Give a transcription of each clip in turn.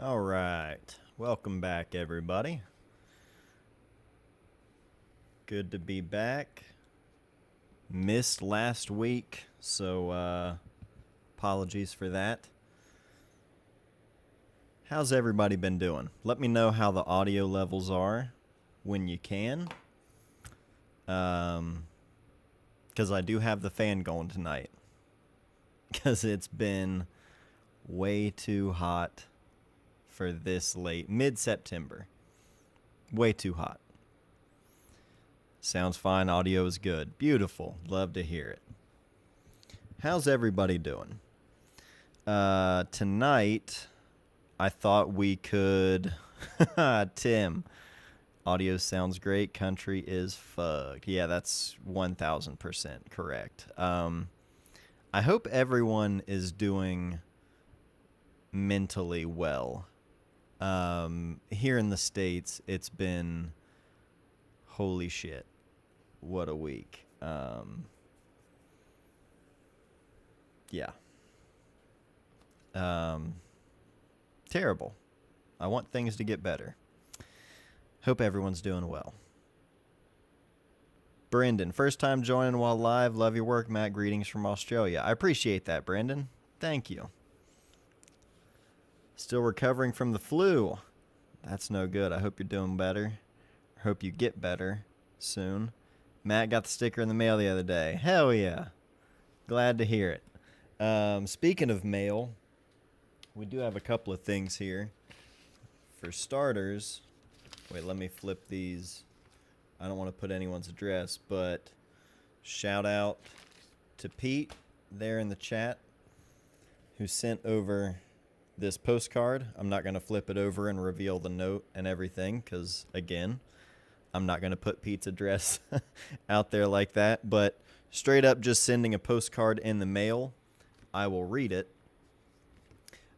All right. Welcome back, everybody. Good to be back. Missed last week, so apologies for that. How's everybody been doing? Let me know how the audio levels are when you can. Because I do have the fan going tonight. Because it's been way too hot for this late. Mid-September. Way too hot. Sounds fine. Audio is good. Beautiful. Love to hear it. How's everybody doing? Tonight, I thought we could... Tim, audio sounds great. Country is fucked. Yeah, that's 1,000% correct. I hope everyone is doing mentally well. Here in the States, it's been... Holy shit. What a week. Yeah. Terrible. I want things to get better. Hope everyone's doing well. Brendan, first time joining while live. Love your work, Matt. Greetings from Australia. I appreciate that, Brendan. Thank you. Still recovering from the flu. That's no good. I hope you're doing better. I hope you get better soon. Matt got the sticker in the mail the other day. Hell yeah. Glad to hear it. Speaking of mail, we do have a couple of things here. For starters, wait, let me flip these. I don't want to put anyone's address, but shout out to Pete there in the chat who sent over this postcard. I'm not going to flip it over and reveal the note and everything because, again, I'm not going to put Pete's address out there like that. But straight up just sending a postcard in the mail, I will read it.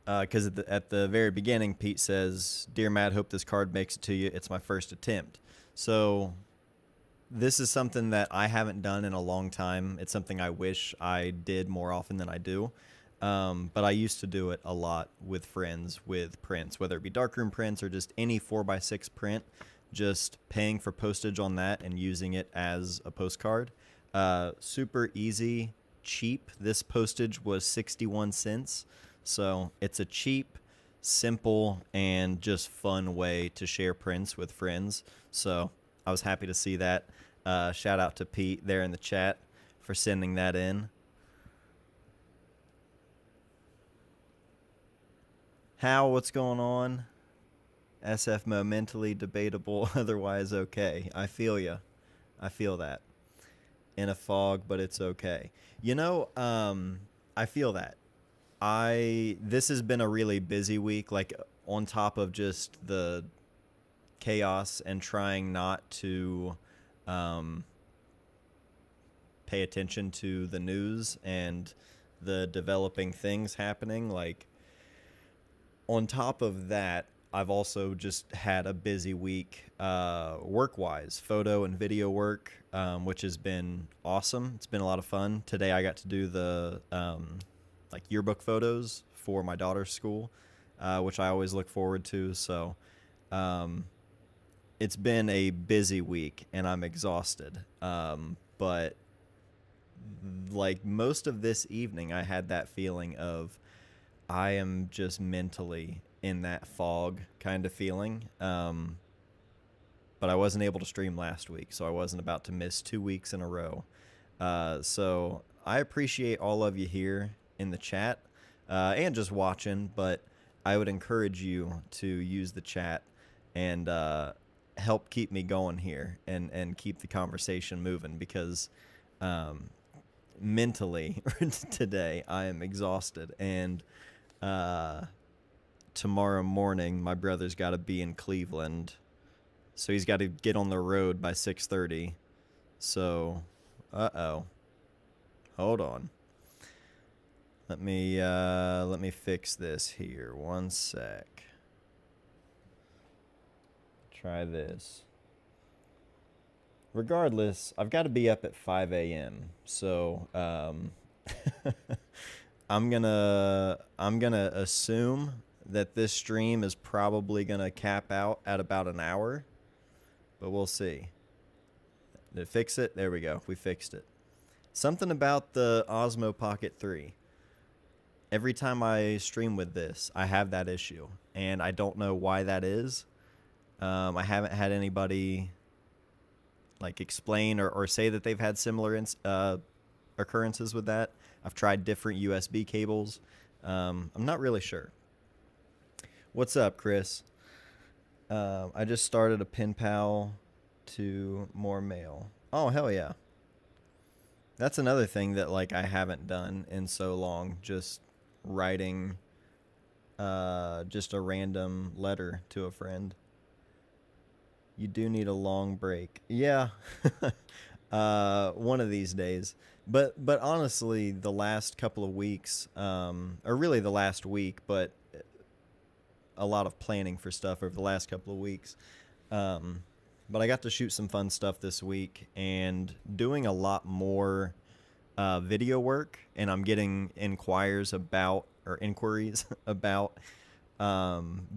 Because at the very beginning, Pete says, "Dear Matt, hope this card makes it to you. It's my first attempt." So this is something that I haven't done in a long time. It's something I wish I did more often than I do. But I used to do it a lot with friends with prints, whether it be darkroom prints or just any 4x6 print, just paying for postage on that and using it as a postcard. Super easy, cheap. This postage was 61 cents. So it's a cheap, simple, and just fun way to share prints with friends. So I was happy to see that. Shout out to Pete there in the chat for sending that in. How, what's going on? SFMO, mentally debatable, otherwise okay. I feel ya. I feel that. In a fog, but it's okay. You know, I feel that. This has been a really busy week, like on top of just the chaos and trying not to pay attention to the news and the developing things happening. Like, on top of that, I've also just had a busy week work-wise, photo and video work, which has been awesome. It's been a lot of fun. Today I got to do the like yearbook photos for my daughter's school, which I always look forward to. So it's been a busy week and I'm exhausted. But like most of this evening, I had that feeling of I am just mentally in that fog kind of feeling. But I wasn't able to stream last week, so I wasn't about to miss 2 weeks in a row. So I appreciate all of you here in the chat and just watching, but I would encourage you to use the chat and help keep me going here and keep the conversation moving because mentally today I am exhausted. And tomorrow morning my brother's got to be in Cleveland, so he's got to get on the road by 6:30. So hold on, let me fix this here 1 sec. Try this. Regardless, I've got to be up at 5 a.m. So I'm gonna assume that this stream is probably going to cap out at about an hour, but we'll see. Did it fix it? There we go. We fixed it. Something about the Osmo Pocket 3. Every time I stream with this, I have that issue, and I don't know why that is. I haven't had anybody like explain or say that they've had similar occurrences with that. I've tried different USB cables. I'm not really sure. What's up, Chris? I just started a pen pal to more mail. Oh, hell yeah. That's another thing that like I haven't done in so long, just writing just a random letter to a friend. You do need a long break. Yeah. One of these days. But honestly, the last couple of weeks, or really the last week, but a lot of planning for stuff over the last couple of weeks. But I got to shoot some fun stuff this week and doing a lot more video work, and I'm getting inquiries about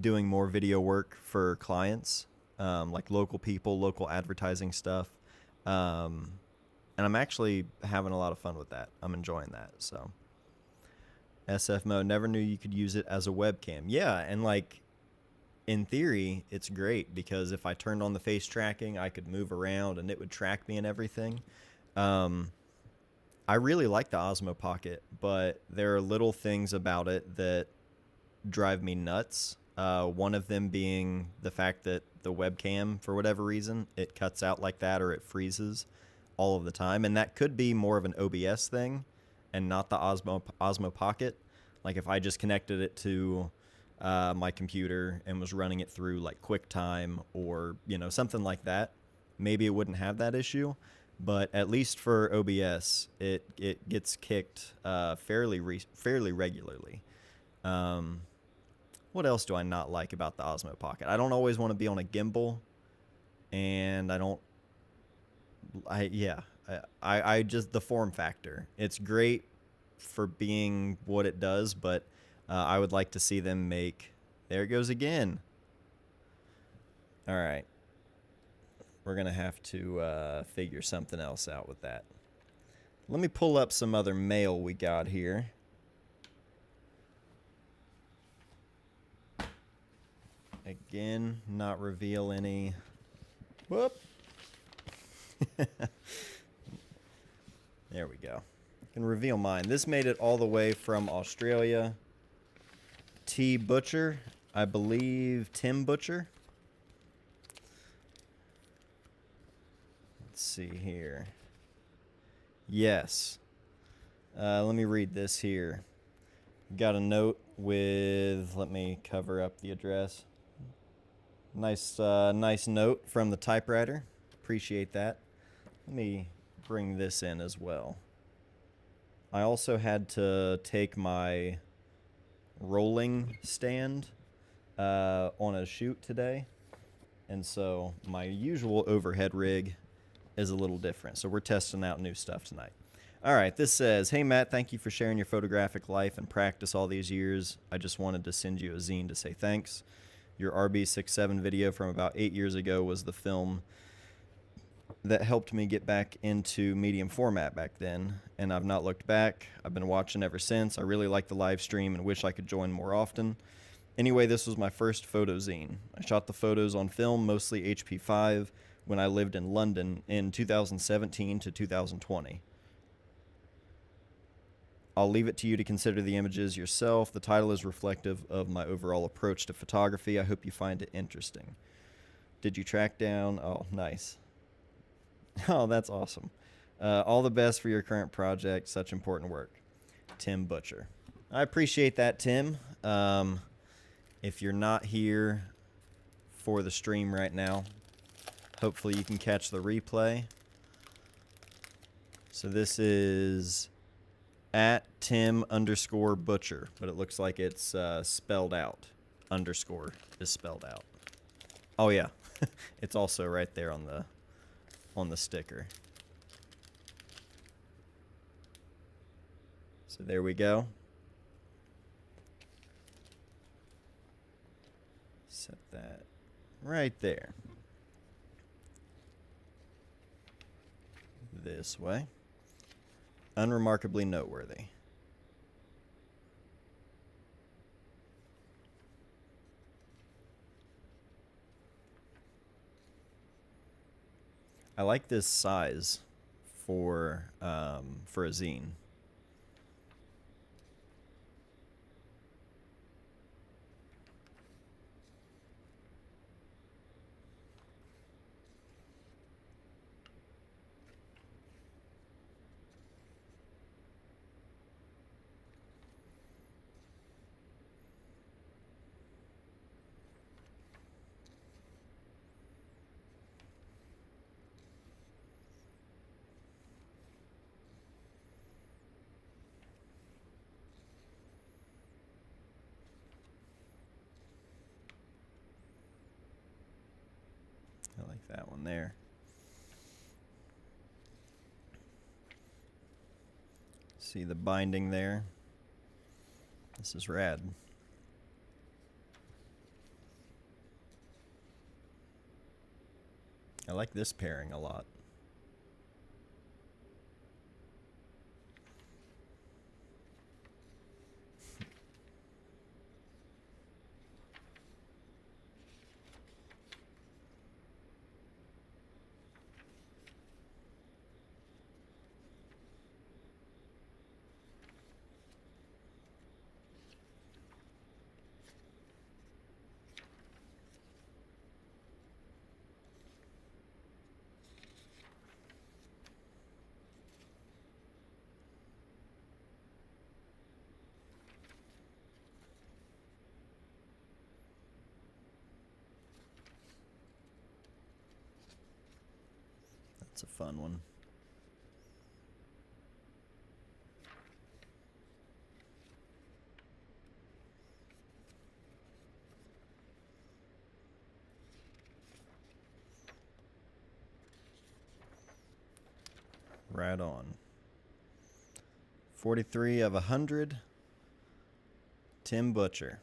doing more video work for clients, like local people, local advertising stuff. And I'm actually having a lot of fun with that. I'm enjoying that. So SF mode, never knew you could use it as a webcam. Yeah, and like in theory, it's great because if I turned on the face tracking, I could move around and it would track me and everything. I really like the Osmo Pocket, but there are little things about it that drive me nuts. One of them being the fact that the webcam, for whatever reason, it cuts out like that or it freezes all of the time. And that could be more of an OBS thing and not the Osmo Pocket. Like if I just connected it to my computer and was running it through like QuickTime or, you know, something like that, maybe it wouldn't have that issue. But at least for OBS, it gets kicked fairly regularly. What else do I not like about the Osmo Pocket? I don't always want to be on a gimbal, and I just, the form factor. It's great for being what it does, but I would like to see them make, there it goes again. All right. We're going to have to figure something else out with that. Let me pull up some other mail we got here. Again, not reveal any. Whoop. There we go. I can reveal mine. This made it all the way from Australia. T. Butcher. I believe Tim Butcher. Let's see here. Yes. Let me read this here. Got a note with, let me cover up the address. Nice note from the typewriter. Appreciate that. Let me bring this in as well. I also had to take my rolling stand on a shoot today. And so my usual overhead rig is a little different. So we're testing out new stuff tonight. All right, this says, hey, Matt, thank you for sharing your photographic life and practice all these years. I just wanted to send you a zine to say thanks. Your RB67 video from about 8 years ago was the film that helped me get back into medium format back then, and I've not looked back. I've been watching ever since. I really like the live stream and wish I could join more often. Anyway, this was my first photo zine. I shot the photos on film, mostly HP5, when I lived in London in 2017 to 2020. I'll leave it to you to consider the images yourself. The title is reflective of my overall approach to photography. I hope you find it interesting. Did you track down? Oh, nice. Oh, that's awesome. All the best for your current project. Such important work. Tim Butcher. I appreciate that, Tim. If you're not here for the stream right now, hopefully you can catch the replay. So this is at Tim_Butcher, but it looks like it's spelled out. Underscore is spelled out. Oh yeah, it's also right there on the sticker. So there we go. that right there. This way. Unremarkably noteworthy. I like this size for a zine. I like that one there. See the binding there? This is rad. I like this pairing a lot. That's a fun one. Right on. 43 of 100. Tim Butcher.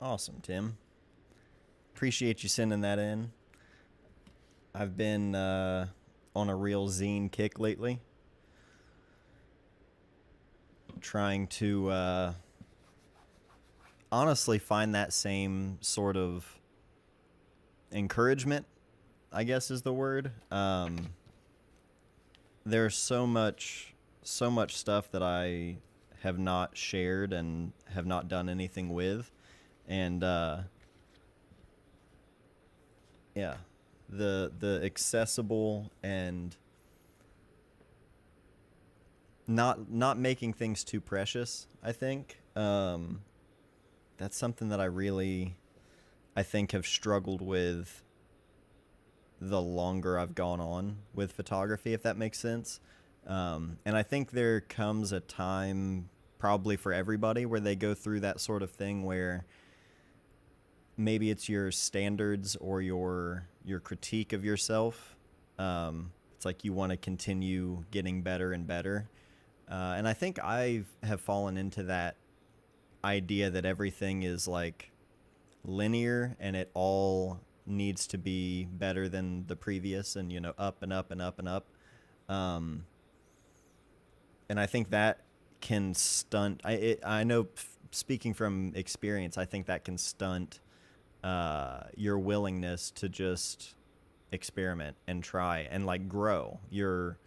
Awesome, Tim. Appreciate you sending that in. I've been on a real zine kick lately. Trying to honestly find that same sort of encouragement, I guess is the word. There's so much stuff that I have not shared and have not done anything with. And yeah, the accessible and not making things too precious, I think. That's something that I think have struggled with the longer I've gone on with photography, if that makes sense. And I think there comes a time, probably for everybody, where they go through that sort of thing where maybe it's your standards or your critique of yourself. It's like you want to continue getting better and better. And I think I have fallen into that idea that everything is like linear and it all needs to be better than the previous, and up and up and up and up. And I think that can stunt. I know, speaking from experience, I think that can stunt your willingness to just experiment and try and like grow your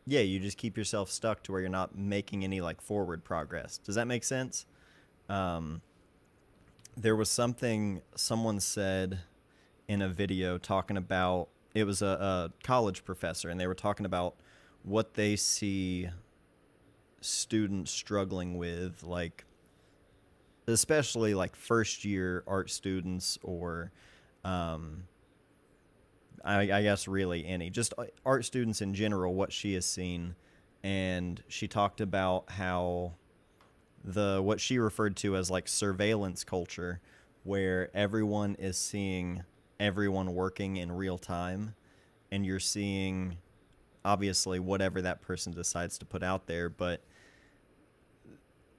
yeah, you just keep yourself stuck to where you're not making any like forward progress. Does that make sense? There was something someone said in a video talking about, it was a college professor, and they were talking about what they see students struggling with, like especially like first year art students, or I guess really any, just art students in general, what she has seen. And she talked about how what she referred to as like surveillance culture, where everyone is seeing everyone working in real time, and you're seeing obviously whatever that person decides to put out there, but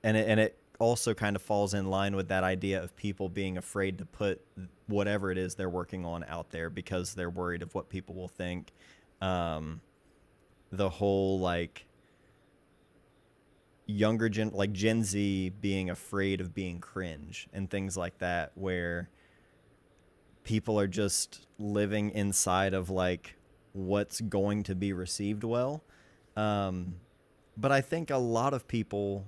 and it also kind of falls in line with that idea of people being afraid to put whatever it is they're working on out there because they're worried of what people will think. um the whole like like Gen Z being afraid of being cringe and things like that, where people are just living inside of like what's going to be received well. um but I think a lot of people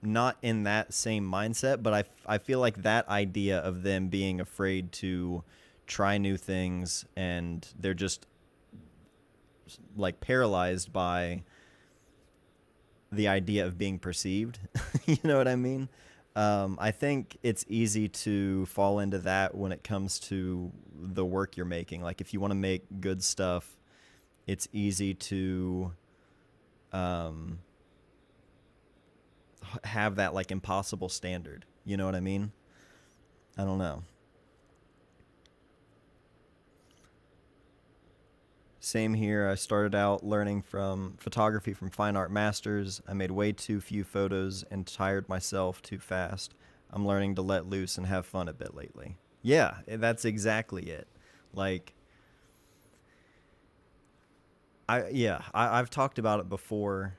not in that same mindset, but I feel like that idea of them being afraid to try new things, and they're just like paralyzed by the idea of being perceived. You know what I mean? I think it's easy to fall into that when it comes to the work you're making. Like if you want to make good stuff, it's easy to um, have that like impossible standard. You know what I mean? I don't know. Same here. I started out learning from photography from Fine Art Masters. I made way too few photos and tired myself too fast. I'm learning to let loose and have fun a bit lately. Yeah, that's exactly it. Like I've talked about it before.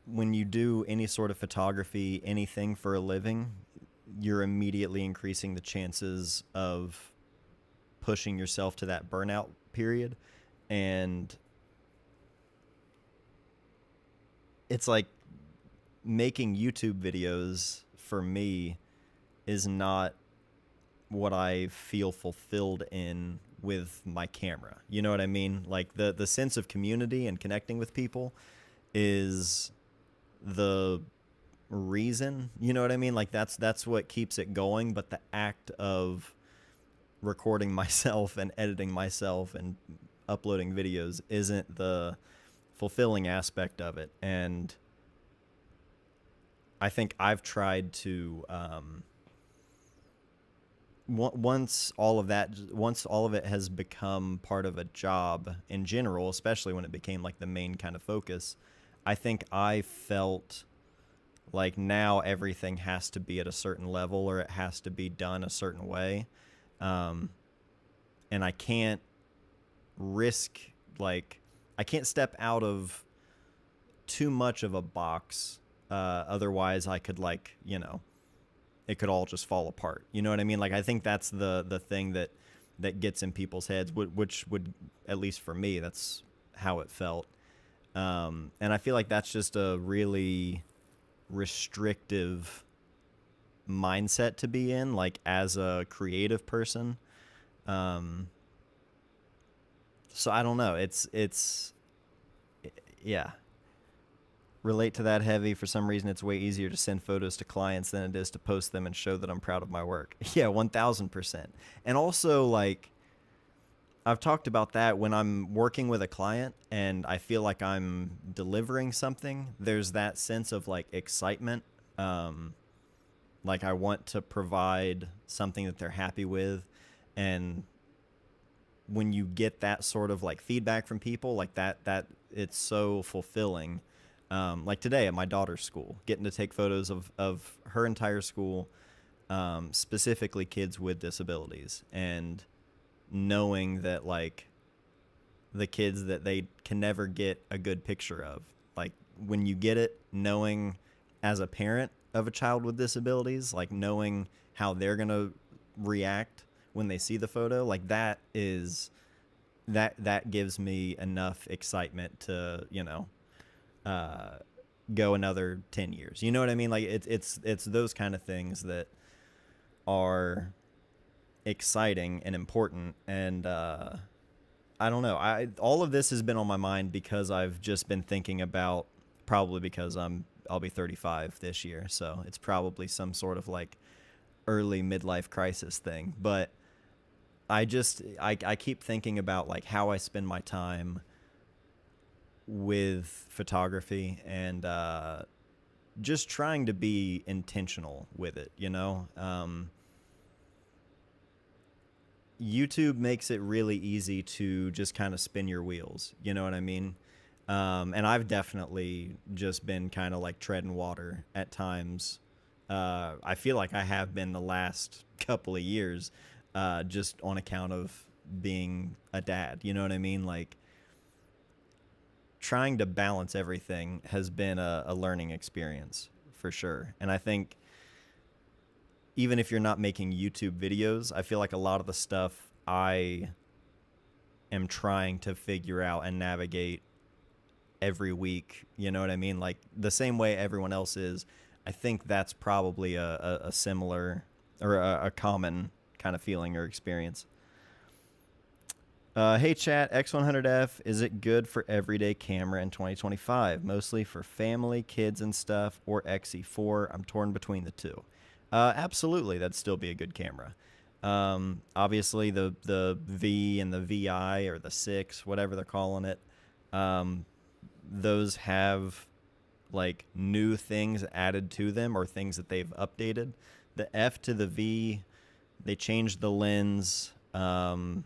When you do any sort of photography, anything for a living, you're immediately increasing the chances of pushing yourself to that burnout period. And it's like making YouTube videos for me is not what I feel fulfilled in with my camera. You know what I mean? Like the sense of community and connecting with people is the reason. You know what I mean? Like that's what keeps it going, but the act of recording myself and editing myself and uploading videos isn't the fulfilling aspect of it. And I think I've tried to once all of it has become part of a job in general, especially when it became like the main kind of focus, I think I felt like now everything has to be at a certain level or it has to be done a certain way. um, and I can't risk, like, I can't step out of too much of a box. Otherwise I could, like, it could all just fall apart. You know what I mean? Like I think that's the thing that gets in people's heads, which would, at least for me, that's how it felt. And I feel like that's just a really restrictive mindset to be in, like as a creative person. Um, so I don't know. Yeah. Relate to that heavy. For some reason, it's way easier to send photos to clients than it is to post them and show that I'm proud of my work. Yeah, 1000%. And also, like, I've talked about that when I'm working with a client and I feel like I'm delivering something, there's that sense of like excitement. Um, like I want to provide something that they're happy with. And when you get that sort of like feedback from people like that it's so fulfilling. Like today at my daughter's school, getting to take photos of her entire school, specifically kids with disabilities, and knowing that like the kids that they can never get a good picture of, like when you get it, knowing as a parent of a child with disabilities, like knowing how they're going to react when they see the photo, like that gives me enough excitement to, uh, go another 10 years. You know what I mean? Like it's those kind of things that are exciting and important. And I don't know. All of this has been on my mind because I've just been thinking about, probably because I'll be 35 this year, so it's probably some sort of like early midlife crisis thing. But I keep thinking about like how I spend my time with photography, and just trying to be intentional with it. YouTube makes it really easy to just kind of spin your wheels. You know what I mean? And I've definitely just been kind of like treading water at times. I feel like I have been the last couple of years, just on account of being a dad. You know what I mean? Like, trying to balance everything has been a learning experience for sure. And I think even if you're not making YouTube videos, I feel like a lot of the stuff I am trying to figure out and navigate every week, you know what I mean? Like the same way everyone else is, I think that's probably a similar or a common kind of feeling or experience. Hey chat, X100F, is it good for everyday camera in 2025? Mostly for family, kids and stuff, or XE4? I'm torn between the two. Absolutely, that'd still be a good camera. Obviously the V and the VI or the 6, whatever they're calling it, those have like new things added to them or things that they've updated. The F to the V, they changed the lens. I'm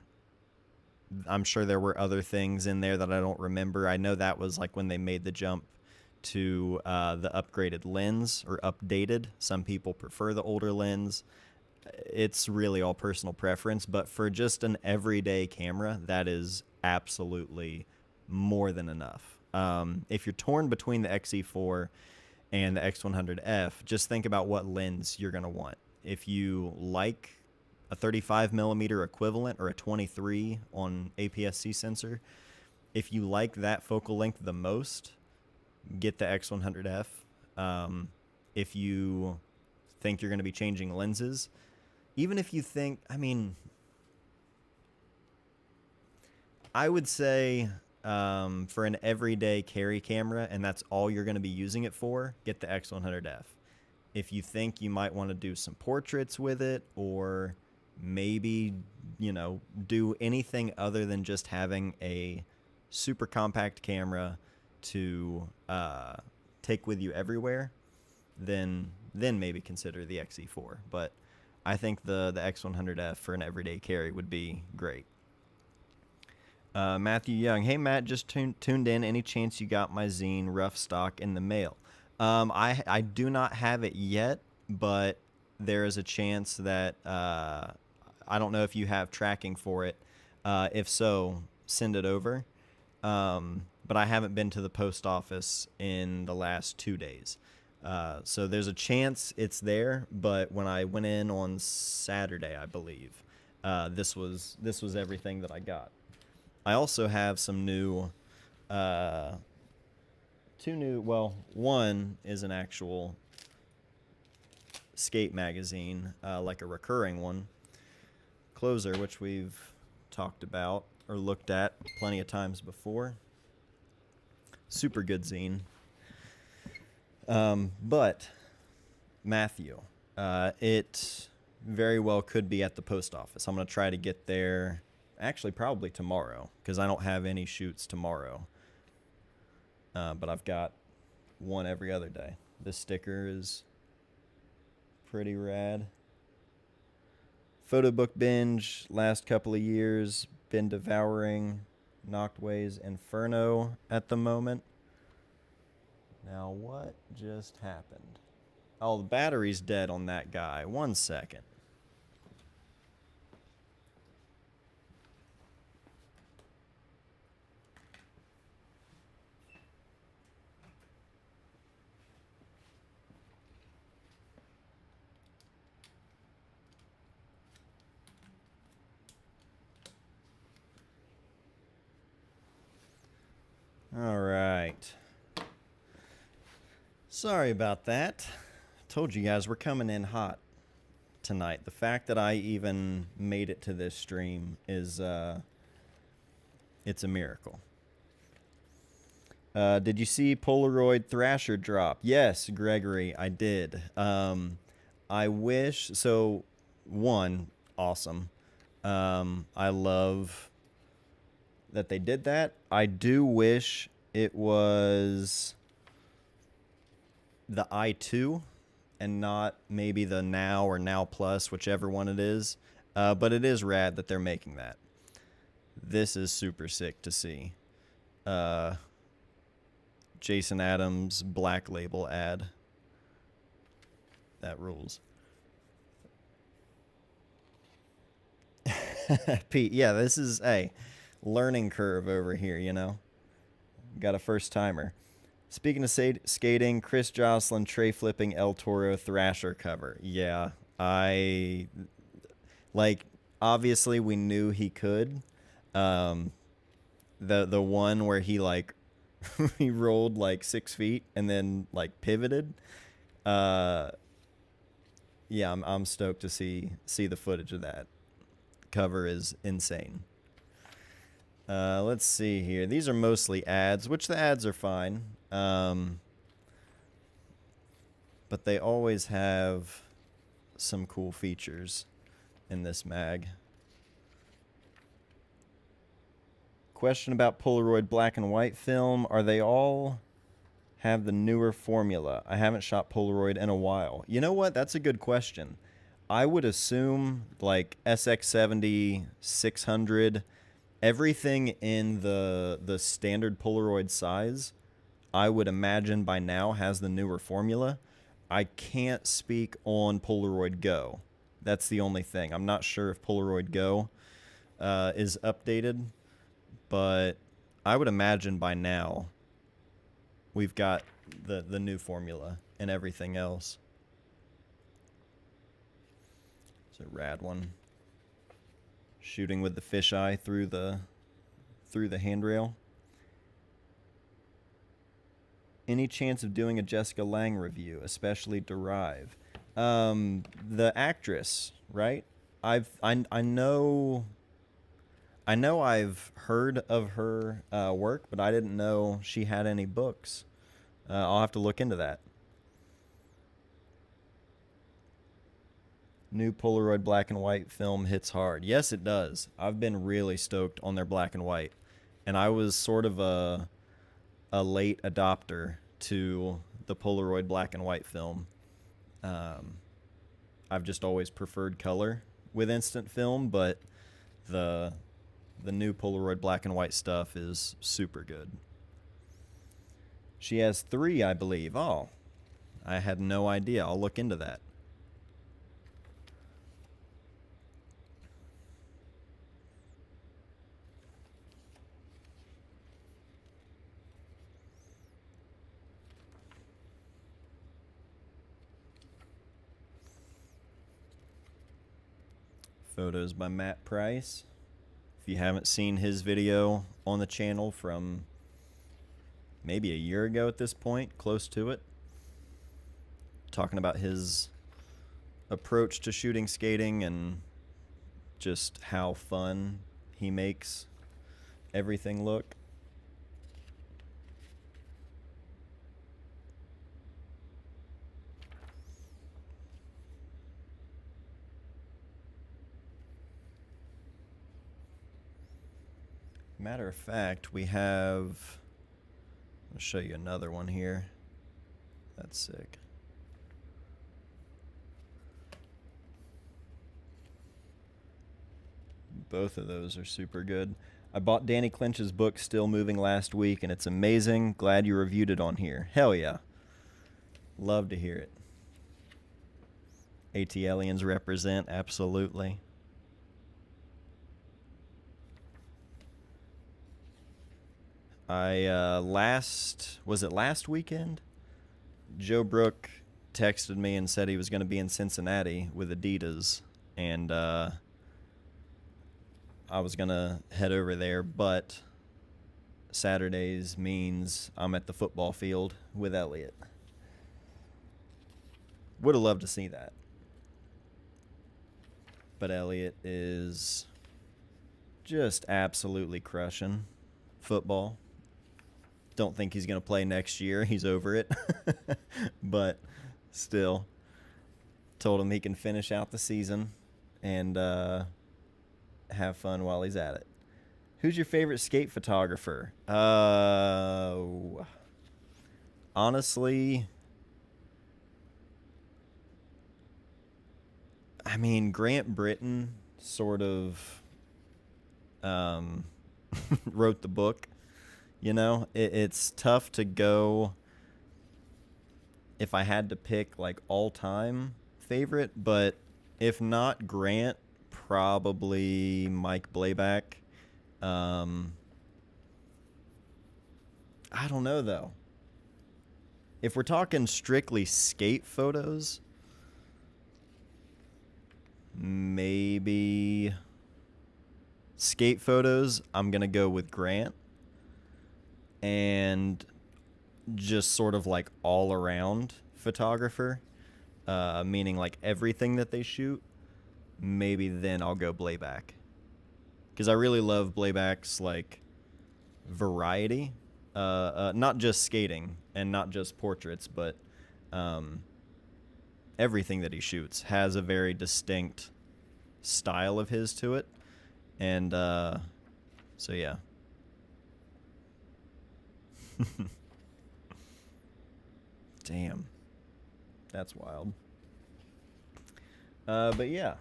sure there were other things in there that I don't remember. I know that was like when they made the jump to the upgraded lens or updated. Some people prefer the older lens. It's really all personal preference, but for just an everyday camera, that is absolutely more than enough. If you're torn between the XE4 and the X100F, just think about what lens you're going to want. If you like a 35 millimeter equivalent or a 23 on APS-C sensor, if you like that focal length the most, get the X100F. If you think you're going to be changing lenses, even if you think, I mean, I would say for an everyday carry camera, and that's all you're going to be using it for, get the X100F. If you think you might want to do some portraits with it, or maybe, you know, do anything other than just having a super compact camera to take with you everywhere, then maybe consider the XE4. But I think the X100F for an everyday carry would be great. Matthew Young, hey Matt, just tuned in. Any chance you got my zine rough stock in the mail? I do not have it yet, but there is a chance that I don't know if you have tracking for it. If so, send it over. But I haven't been to the post office in the last 2 days. So there's a chance it's there, but when I went in on Saturday, I believe, this was everything that I got. I also have some new, one is an actual skate magazine, like a recurring one. Closer, which we've talked about or looked at plenty of times before. Super good zine. But Matthew, it very well could be at the post office. I'm going to try to get there actually probably tomorrow, because I don't have any shoots tomorrow. But I've got one every other day. This sticker is pretty rad. Photo book binge, last couple of years, been devouring Noctway's Inferno at the moment. Now, what just happened? Oh, the battery's dead on that guy. 1 second. All right. Sorry about that. Told you guys we're coming in hot tonight. The fact that I even made it to this stream is it's a miracle. Did you see Polaroid Thrasher drop? Yes, Gregory, I did. I wish, so one, awesome. I love that they did that. I do wish it was the i2 and not maybe the Now or Now Plus, whichever one it is. But it is rad that they're making that. This is super sick to see. Jason Adams Black Label ad. That rules. Pete, yeah, this is a learning curve over here, you know? Got a first timer. Speaking of skating, Chris Joslin tray flipping El Toro Thrasher cover. Yeah, obviously we knew he could. The one where he like he rolled like 6 feet and then like pivoted. Yeah, I'm stoked to see the footage of that. Cover is insane. Let's see here. These are mostly ads, which the ads are fine. But they always have some cool features in this mag. Question about Polaroid black and white film. Are they all have the newer formula? I haven't shot Polaroid in a while. You know what? That's a good question. I would assume like SX70, 600, everything in the standard Polaroid size, I would imagine by now has the newer formula. I can't speak on Polaroid Go. That's the only thing. I'm not sure if Polaroid Go is updated, but I would imagine by now we've got the new formula and everything else. It's a rad one. Shooting with the fisheye through the handrail. Any chance of doing a Jessica Lange review, especially Derive? The actress, right? I know I've heard of her work, but I didn't know she had any books. I'll have to look into that. New Polaroid black and white film hits hard. Yes, it does. I've been really stoked on their black and white. And I was sort of a late adopter to the Polaroid black and white film. I've just always preferred color with instant film, but the new Polaroid black and white stuff is super good. She has 3, I believe. Oh, I had no idea. I'll look into that. Photos by Matt Price. If you haven't seen his video on the channel from maybe a year ago at this point, close to it, talking about his approach to shooting skating and just how fun he makes everything look. Matter of fact, we have, I'll show you another one here. That's sick. Both of those are super good. I bought Danny Clinch's book, Still Moving, last week, and it's amazing. Glad you reviewed it on here. Hell yeah. Love to hear it. ATLians represent, absolutely. Was it last weekend? Joe Brook texted me and said he was going to be in Cincinnati with Adidas, and I was going to head over there, but Saturdays means I'm at the football field with Elliot. Would have loved to see that. But Elliot is just absolutely crushing football. Don't think he's going to play next year. He's over it. But still, told him he can finish out the season and have fun while he's at it. Who's your favorite skate photographer? Honestly, I mean, Grant Britton sort of wrote the book. You know, it's tough to go. If I had to pick like all time favorite, but if not Grant, probably Mike Blayback. I don't know though. If we're talking strictly skate photos, maybe skate photos, I'm going to go with Grant. And just sort of like all around photographer, meaning like everything that they shoot, maybe then I'll go Blayback. Because I really love Blayback's like variety, not just skating and not just portraits, but everything that he shoots has a very distinct style of his to it. And so yeah. Damn. That's wild. But yeah.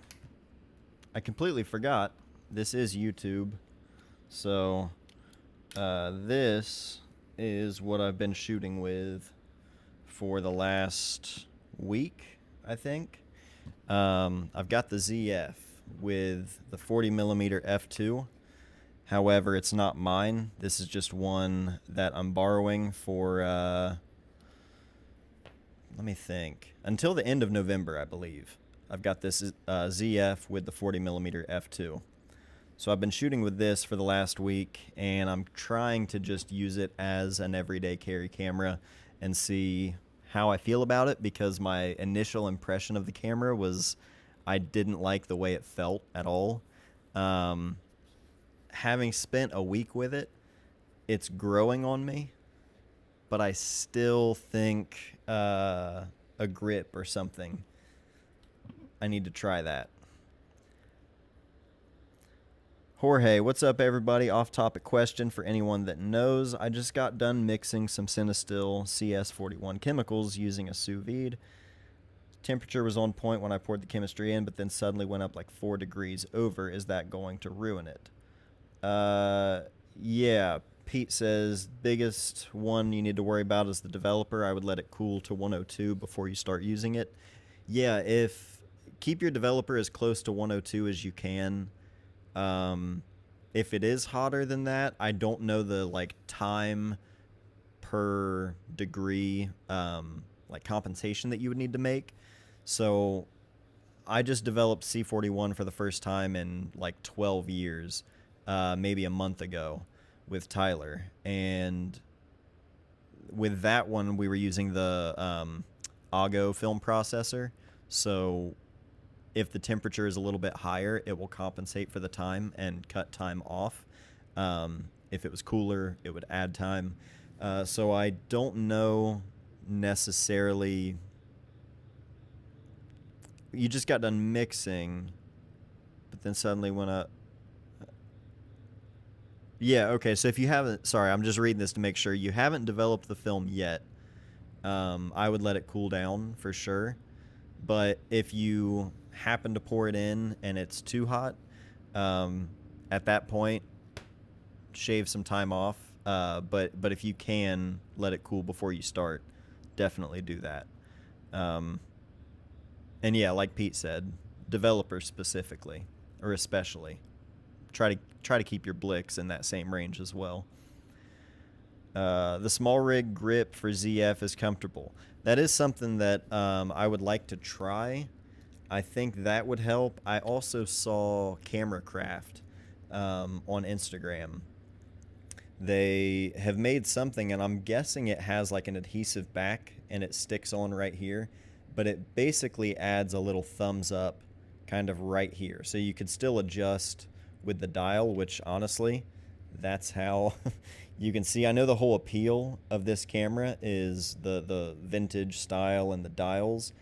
I completely forgot. This is YouTube. So, this is what I've been shooting with for the last week, I think. I've got the ZF with the 40mm f2. However, it's not mine. This is just one that I'm borrowing for, let me think, until the end of November, I believe. I've got this ZF with the 40mm f2. So I've been shooting with this for the last week, and I'm trying to just use it as an everyday carry camera and see how I feel about it, because my initial impression of the camera was I didn't like the way it felt at all. Having spent a week with it, it's growing on me, but I still think a grip or something. I need to try that. Jorge, what's up, everybody? Off-topic question for anyone that knows. I just got done mixing some Cinestill CS41 chemicals using a sous vide. Temperature was on point when I poured the chemistry in, but then suddenly went up like 4 degrees over. Is that going to ruin it? Yeah. Pete says biggest one you need to worry about is the developer. I would let it cool to 102 before you start using it. Yeah, keep your developer as close to 102 as you can. If it is hotter than that, I don't know the like time per degree like compensation that you would need to make. So I just developed C41 for the first time in like 12 years, maybe a month ago with Tyler. And with that one, we were using the Ago film processor. So if the temperature is a little bit higher, it will compensate for the time and cut time off. If it was cooler, it would add time. So I don't know necessarily. You just got done mixing, but then suddenly went up. Yeah, okay, so if you haven't, sorry, I'm just reading this to make sure you haven't developed the film yet, I would let it cool down for sure. But if you happen to pour it in and it's too hot, at that point, shave some time off. But if you can let it cool before you start, definitely do that. And yeah, like Pete said, developers specifically, or especially, try to keep your Blix in that same range as well. The small rig grip for ZF is comfortable. That is something that I would like to try. I think that would help. I also saw Camera Craft on Instagram. They have made something, and I'm guessing it has like an adhesive back and it sticks on right here, but it basically adds a little thumbs up kind of right here. So you could still adjust with the dial, which honestly, that's how you can see. I know the whole appeal of this camera is the vintage style and the dials.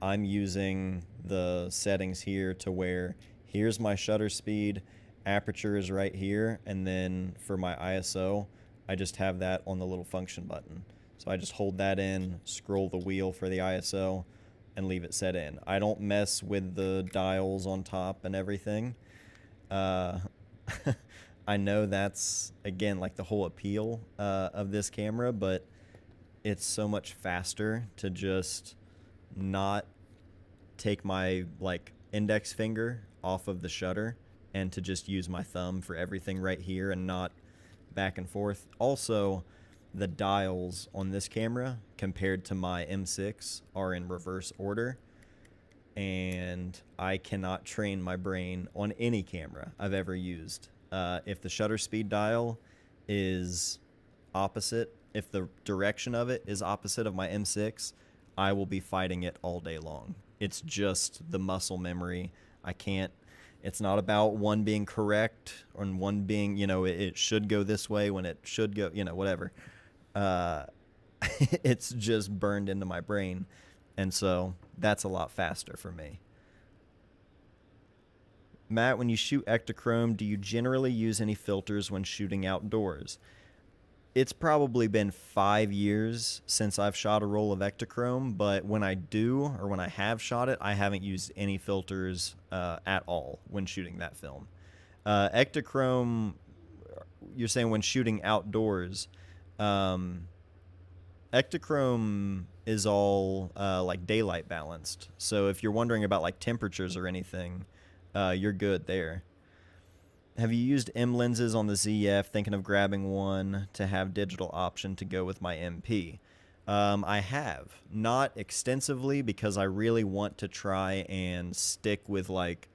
I'm using the settings here to where here's my shutter speed, aperture is right here, and then for my ISO, I just have that on the little function button. So I just hold that in, scroll the wheel for the ISO, and leave it set in. I don't mess with the dials on top and everything. Uh, I know that's again like the whole appeal of this camera, but it's so much faster to just not take my like index finger off of the shutter and to just use my thumb for everything right here and not back and forth. Also, the dials on this camera compared to my M6 are in reverse order, and I cannot train my brain on any camera I've ever used. If the shutter speed dial is opposite, if the direction of it is opposite of my M6, I will be fighting it all day long. It's just the muscle memory. I can't, it's not about one being correct and one being, it should go this way when it should go, whatever. Uh, it's just burned into my brain. And so that's a lot faster for me. Matt, when you shoot Ektachrome, do you generally use any filters when shooting outdoors? It's probably been 5 years since I've shot a roll of Ektachrome, but when I do, or when I have shot it, I haven't used any filters at all when shooting that film. Ektachrome, you're saying when shooting outdoors, Ektachrome is all like daylight balanced. So if you're wondering about like temperatures or anything, you're good there. Have you used M lenses on the ZF? Thinking of grabbing one to have digital option to go with my MP. I have. Not extensively because I really want to try and stick with like,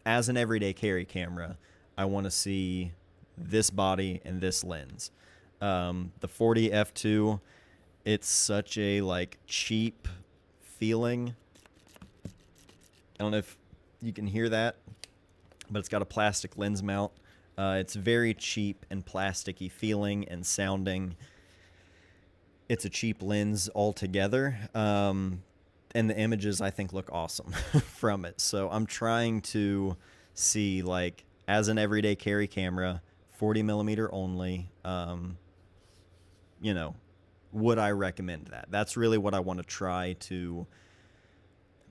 as an everyday carry camera, I want to see this body and this lens. The 40 f2, it's such a like cheap feeling. I don't know if you can hear that, but it's got a plastic lens mount. It's very cheap and plasticky feeling and sounding. It's a cheap lens altogether. And the images I think look awesome from it. So I'm trying to see like as an everyday carry camera, 40 millimeter only, would I recommend that? That's really what I want to try to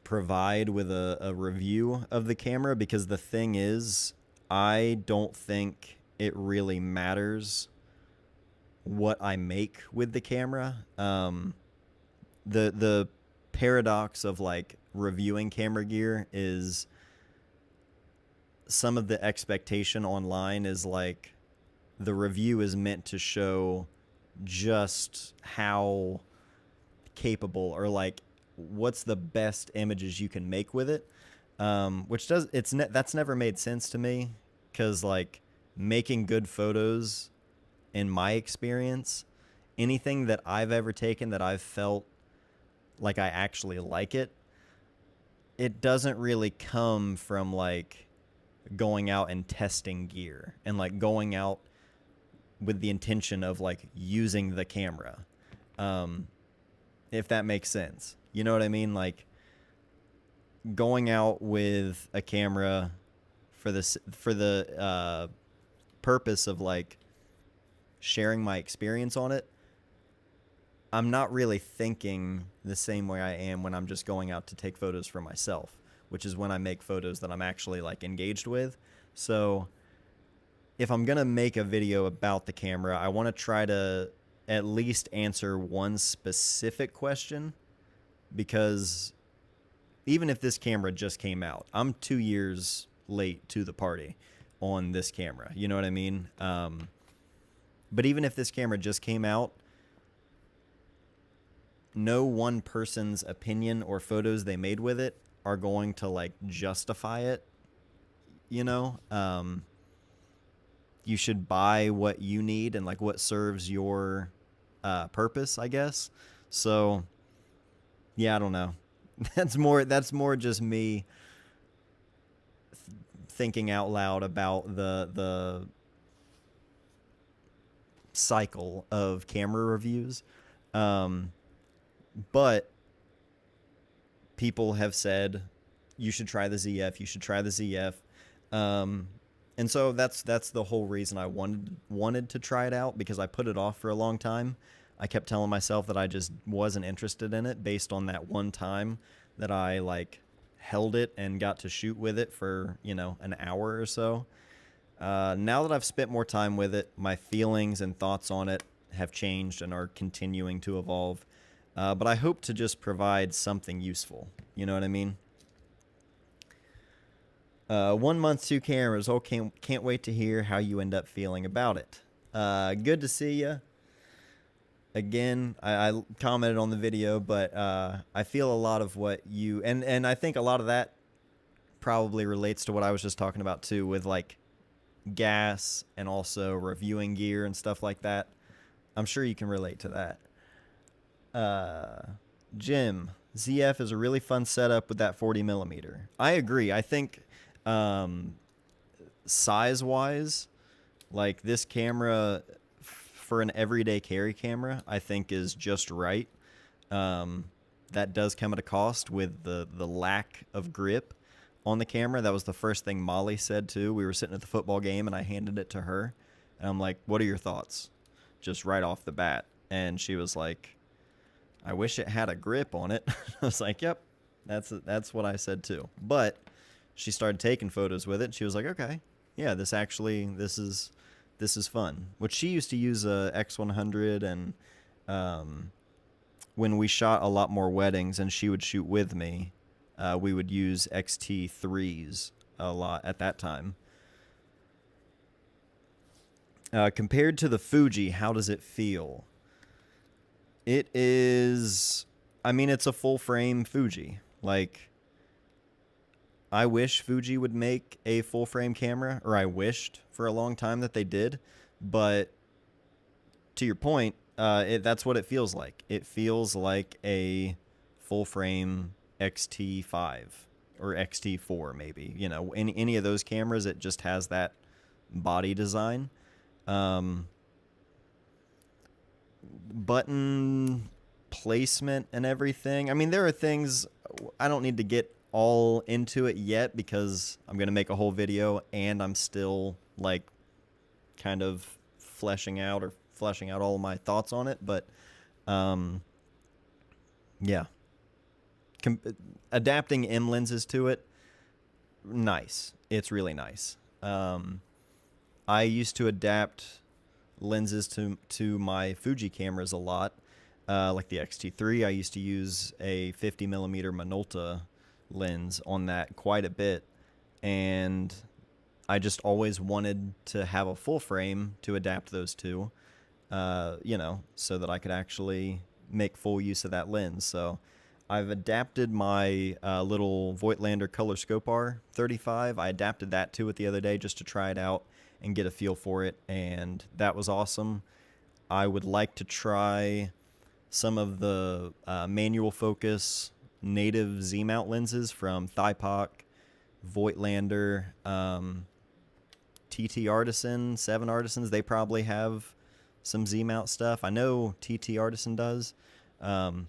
provide with a review of the camera, because the thing is, I don't think it really matters what I make with the camera. The paradox of like reviewing camera gear is some of the expectation online is like the review is meant to show just how capable or like what's the best images you can make with it, which that's never made sense to me, because like making good photos, in my experience, anything that I've ever taken that I've felt like I actually like it, it doesn't really come from like going out and testing gear and like going out with the intention of like using the camera, if that makes sense. You know what I mean? Like going out with a camera for the purpose of like sharing my experience on it, I'm not really thinking the same way I am when I'm just going out to take photos for myself, which is when I make photos that I'm actually like engaged with. So if I'm going to make a video about the camera, I want to try to at least answer one specific question, because even if this camera just came out, I'm 2 years late to the party on this camera. You know what I mean? But even if this camera just came out, no one person's opinion or photos they made with it are going to like justify it. You should buy what you need and like what serves your purpose, I guess. So yeah, I don't know. That's more just me thinking out loud about the cycle of camera reviews. But people have said you should try the ZF, you should try the ZF. And so that's the whole reason I wanted to try it out, because I put it off for a long time. I kept telling myself that I just wasn't interested in it based on that one time that I like held it and got to shoot with it for, you know, an hour or so. Now that I've spent more time with it, my feelings and thoughts on it have changed and are continuing to evolve. But I hope to just provide something useful. You know what I mean? 1 month, 2 cameras. Oh, can't wait to hear how you end up feeling about it. Good to see you. Again, I commented on the video, but I feel a lot of what you... And I think a lot of that probably relates to what I was just talking about, too, with, like, gas and also reviewing gear and stuff like that. I'm sure you can relate to that. Jim, ZF is a really fun setup with that 40 millimeter. I agree. I think size-wise, like this camera for an everyday carry camera, I think is just right. That does come at a cost with the lack of grip on the camera. That was the first thing Molly said too. We were sitting at the football game and I handed it to her and I'm like, what are your thoughts? Just right off the bat. And she was like, I wish it had a grip on it. I was like, yep, that's what I said too. But she started taking photos with it and she was like, okay, yeah, this is fun. Which she used to use a X100 and when we shot a lot more weddings and she would shoot with me, we would use XT3s a lot at that time. Compared to the Fuji, how does it feel? It is... I mean, it's a full-frame Fuji. Like, I wish Fuji would make a full-frame camera, or I wished for a long time that they did. But to your point, that's what it feels like. It feels like a full-frame XT5 or XT4 maybe. You know, any of those cameras, it just has that body design. Button placement and everything. I mean, there are things, I don't need to get all into it yet because I'm going to make a whole video and I'm still like kind of fleshing out all of my thoughts on it. But, yeah. Adapting M lenses to it, nice. It's really nice. I used to adapt lenses to my Fuji cameras a lot. Like the X-T3, I used to use a 50 millimeter Minolta lens on that quite a bit. And I just always wanted to have a full frame to adapt those to, you know, so that I could actually make full use of that lens. So I've adapted my little Voigtlander Color Scope R35. I adapted that to it the other day just to try it out and get a feel for it, and that was awesome. I would like to try some of the manual focus native Z-mount lenses from Thypoc, Voigtlander, TT Artisan, 7 Artisans. They probably have some Z-mount stuff. I know TT Artisan does. I'm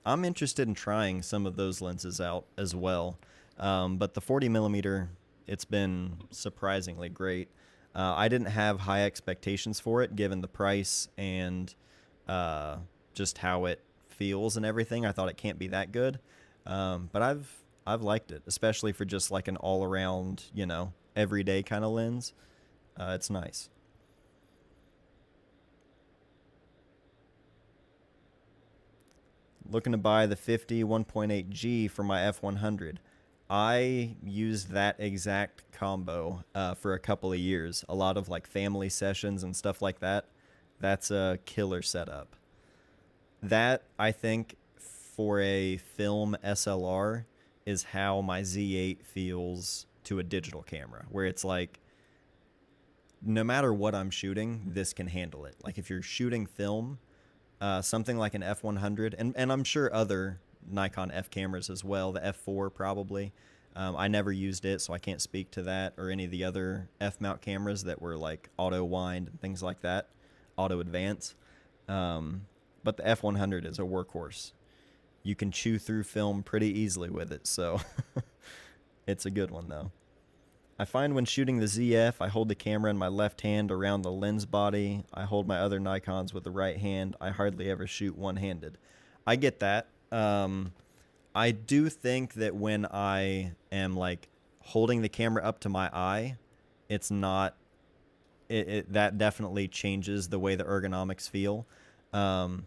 interested in trying some of those lenses out as well. But the 40 millimeter, it's been surprisingly great. I didn't have high expectations for it given the price and just how it feels and everything. I thought it can't be that good. But I've liked it, especially for just like an all-around, you know, everyday kind of lens. It's nice. Looking to buy the 50 1.8G for my F100. I used that exact combo for a couple of years. A lot of like family sessions and stuff like that. That's a killer setup. That, I think, for a film SLR is how my Z8 feels to a digital camera, where it's like, no matter what I'm shooting, this can handle it. Like if you're shooting film, something like an F100, and I'm sure other Nikon F cameras as well, the F4 probably. I never used it, so I can't speak to that or any of the other F-mount cameras that were like auto wind and things like that, auto advance. But the F100 is a workhorse. You can chew through film pretty easily with it, so it's a good one though. I find when shooting the ZF, I hold the camera in my left hand around the lens body. I hold my other Nikons with the right hand. I hardly ever shoot one-handed. I get that. I do think that when I am like holding the camera up to my eye, it's not that definitely changes the way the ergonomics feel. Um,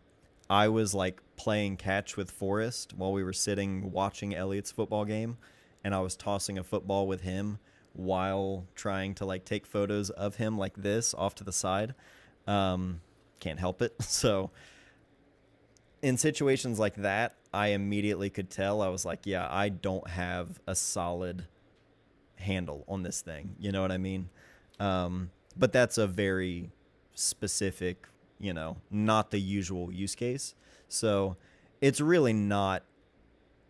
I was like playing catch with Forrest while we were sitting watching Elliot's football game, and I was tossing a football with him while trying to like take photos of him like this off to the side. Um, can't help it. So in situations like that, I immediately could tell. I was like, yeah, I don't have a solid handle on this thing. You know what I mean? But that's a very specific, not the usual use case. So it's really not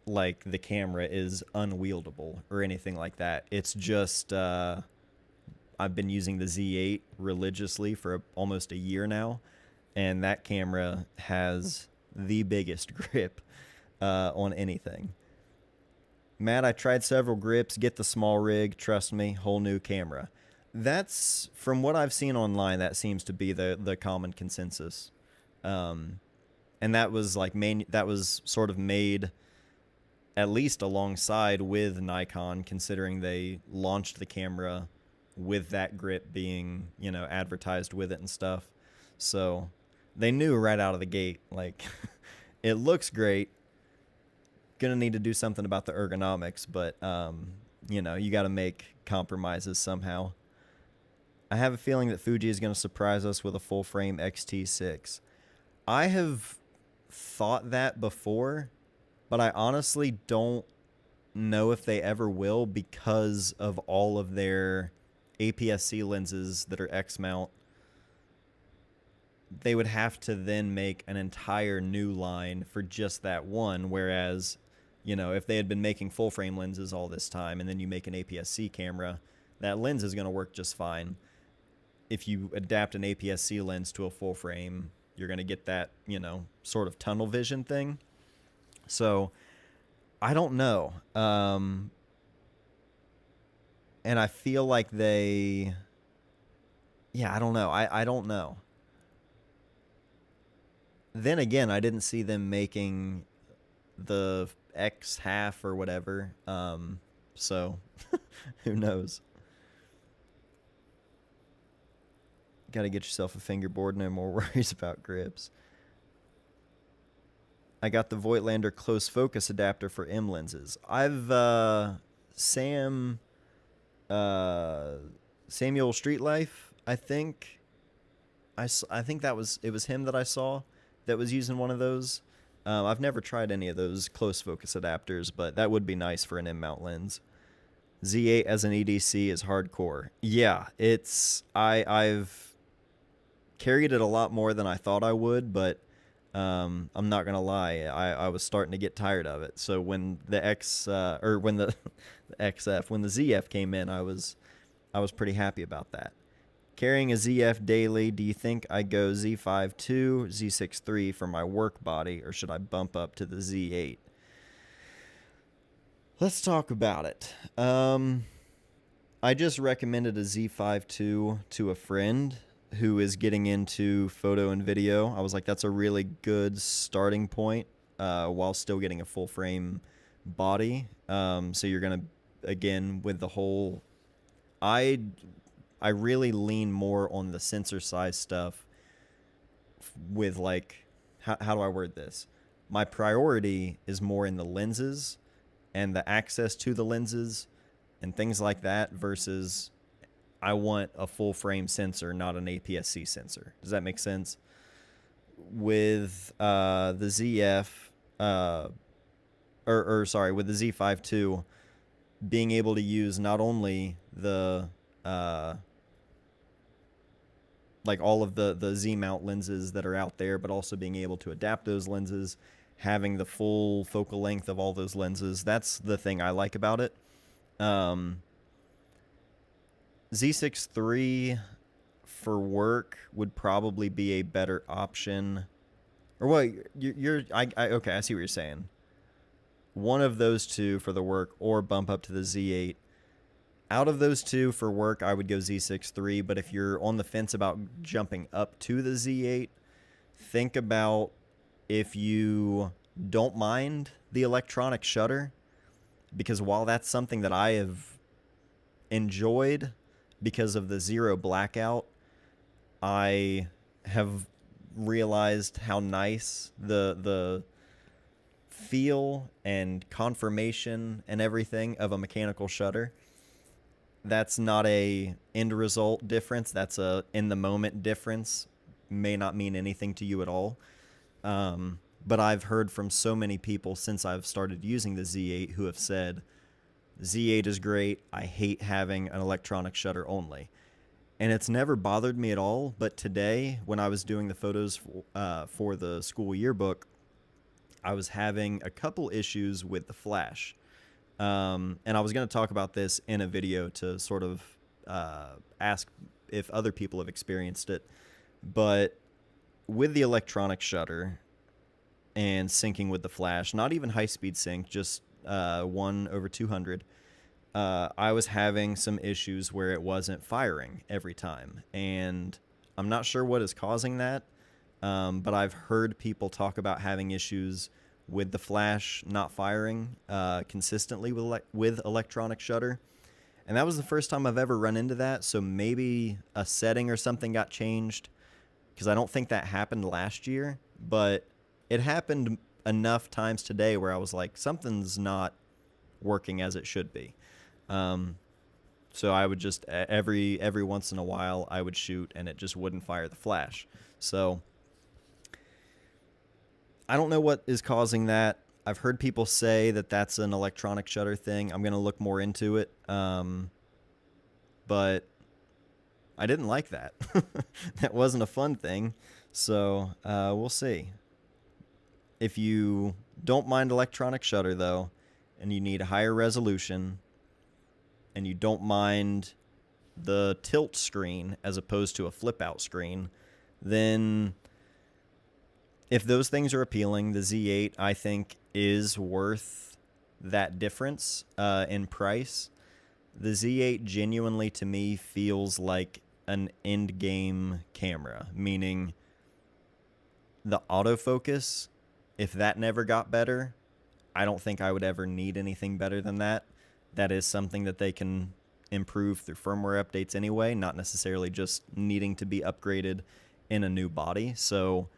like the camera is unwieldable or anything like that. It's just I've been using the Z8 religiously for almost a year now, and that camera has the biggest grip on anything. Matt, I tried several grips. Get the small rig. Trust me, whole new camera. That's from what I've seen online. That seems to be the common consensus, and that was like that was sort of made at least alongside with Nikon, considering they launched the camera with that grip being advertised with it and stuff. So they knew right out of the gate, like it looks great. Gonna need to do something about the ergonomics, but you got to make compromises somehow. I have a feeling that Fuji is going to surprise us with a full frame XT6. I have thought that before, but I honestly don't know if they ever will because of all of their APS-C lenses that are X-mount. They would have to then make an entire new line for just that one, whereas, if they had been making full frame lenses all this time and then you make an APS-C camera, that lens is going to work just fine. If you adapt an APS-C lens to a full frame, you're going to get that, sort of tunnel vision thing. So I don't know. And I feel like I don't know. I don't know. Then again, I didn't see them making the X half or whatever. So who knows? Got to get yourself a fingerboard. No more worries about grips. I got the Voigtlander close focus adapter for M lenses. I've Samuel Streetlife. I think it was him that I saw that was using one of those. I've never tried any of those close focus adapters, but that would be nice for an M mount lens. Z8 as an EDC is hardcore. Yeah, I've carried it a lot more than I thought I would, but I'm not gonna lie, I was starting to get tired of it. So when the when the ZF came in, I was pretty happy about that. Carrying a ZF daily, do you think I go Z5 II, Z6 III for my work body, or should I bump up to the Z8? Let's talk about it. I just recommended a Z5 II to a friend who is getting into photo and video. I was like, that's a really good starting point while still getting a full frame body. So you're going to, again, with the whole... I really lean more on the sensor size stuff with like, how do I word this? My priority is more in the lenses and the access to the lenses and things like that versus I want a full frame sensor, not an APS-C sensor. Does that make sense? With the ZF, with the Z5 II, being able to use not only the like all of the Z-mount lenses that are out there, but also being able to adapt those lenses, having the full focal length of all those lenses. That's the thing I like about it. Z6 III for work would probably be a better option. Or what? Okay, I see what you're saying. One of those two for the work, or bump up to the Z8. Out of those two for work, I would go Z6 III, but if you're on the fence about jumping up to the Z8, think about if you don't mind the electronic shutter, because while that's something that I have enjoyed because of the zero blackout, I have realized how nice the feel and confirmation and everything of a mechanical shutter. That's not a end result difference. That's a in the moment difference. May not mean anything to you at all. But I've heard from so many people since I've started using the Z8 who have said, Z8 is great. I hate having an electronic shutter only. And it's never bothered me at all. But today, when I was doing the photos for the school yearbook, I was having a couple issues with the flash. And I was going to talk about this in a video to sort of ask if other people have experienced it. But with the electronic shutter and syncing with the flash, not even high-speed sync, just 1/200, I was having some issues where it wasn't firing every time. And I'm not sure what is causing that, but I've heard people talk about having issues with the flash not firing consistently with electronic shutter. And that was the first time I've ever run into that, so maybe a setting or something got changed, because I don't think that happened last year, but it happened enough times today where I was like, something's not working as it should be. So I would just, every once in a while, I would shoot and it just wouldn't fire the flash. So I don't know what is causing that. I've heard people say that that's an electronic shutter thing. I'm going to look more into it. But I didn't like that. That wasn't a fun thing. So we'll see. If you don't mind electronic shutter, though, and you need a higher resolution, and you don't mind the tilt screen as opposed to a flip-out screen, then if those things are appealing, the Z8, I think, is worth that difference in price. The Z8 genuinely, to me, feels like an end-game camera, meaning the autofocus, if that never got better, I don't think I would ever need anything better than that. That is something that they can improve through firmware updates anyway, not necessarily just needing to be upgraded in a new body. So,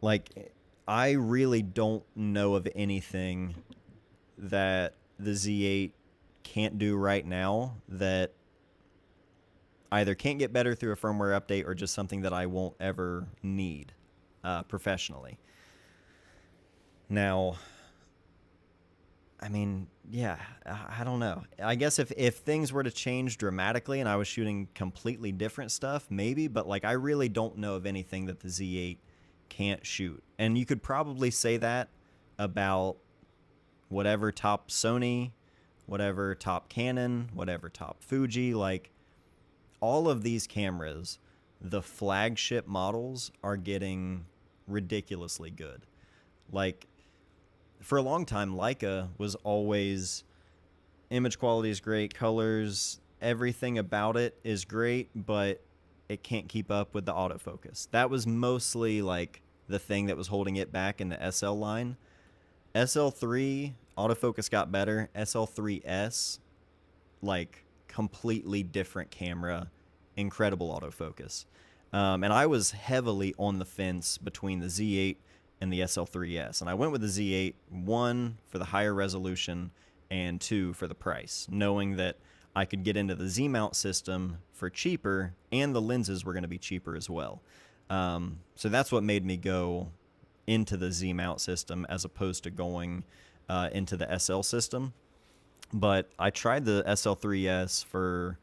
like, I really don't know of anything that the Z8 can't do right now that either can't get better through a firmware update or just something that I won't ever need professionally. Now, I mean, yeah, I don't know. I guess if things were to change dramatically and I was shooting completely different stuff, maybe, but like I really don't know of anything that the Z8 can't shoot. And you could probably say that about whatever top Sony, whatever top Canon, whatever top Fuji, like all of these cameras, the flagship models are getting ridiculously good. Like, for a long time, Leica was always, image quality is great, colors, everything about it is great, but it can't keep up with the autofocus. That was mostly like the thing that was holding it back in the SL line. SL3, autofocus got better. SL3S, like, completely different camera, incredible autofocus. And I was heavily on the fence between the Z8 and the SL3S. And I went with the Z8, 1, for the higher resolution, and 2, for the price, knowing that I could get into the Z-mount system for cheaper, and the lenses were going to be cheaper as well. So that's what made me go into the Z-mount system as opposed to going into the SL system. But I tried the SL3S for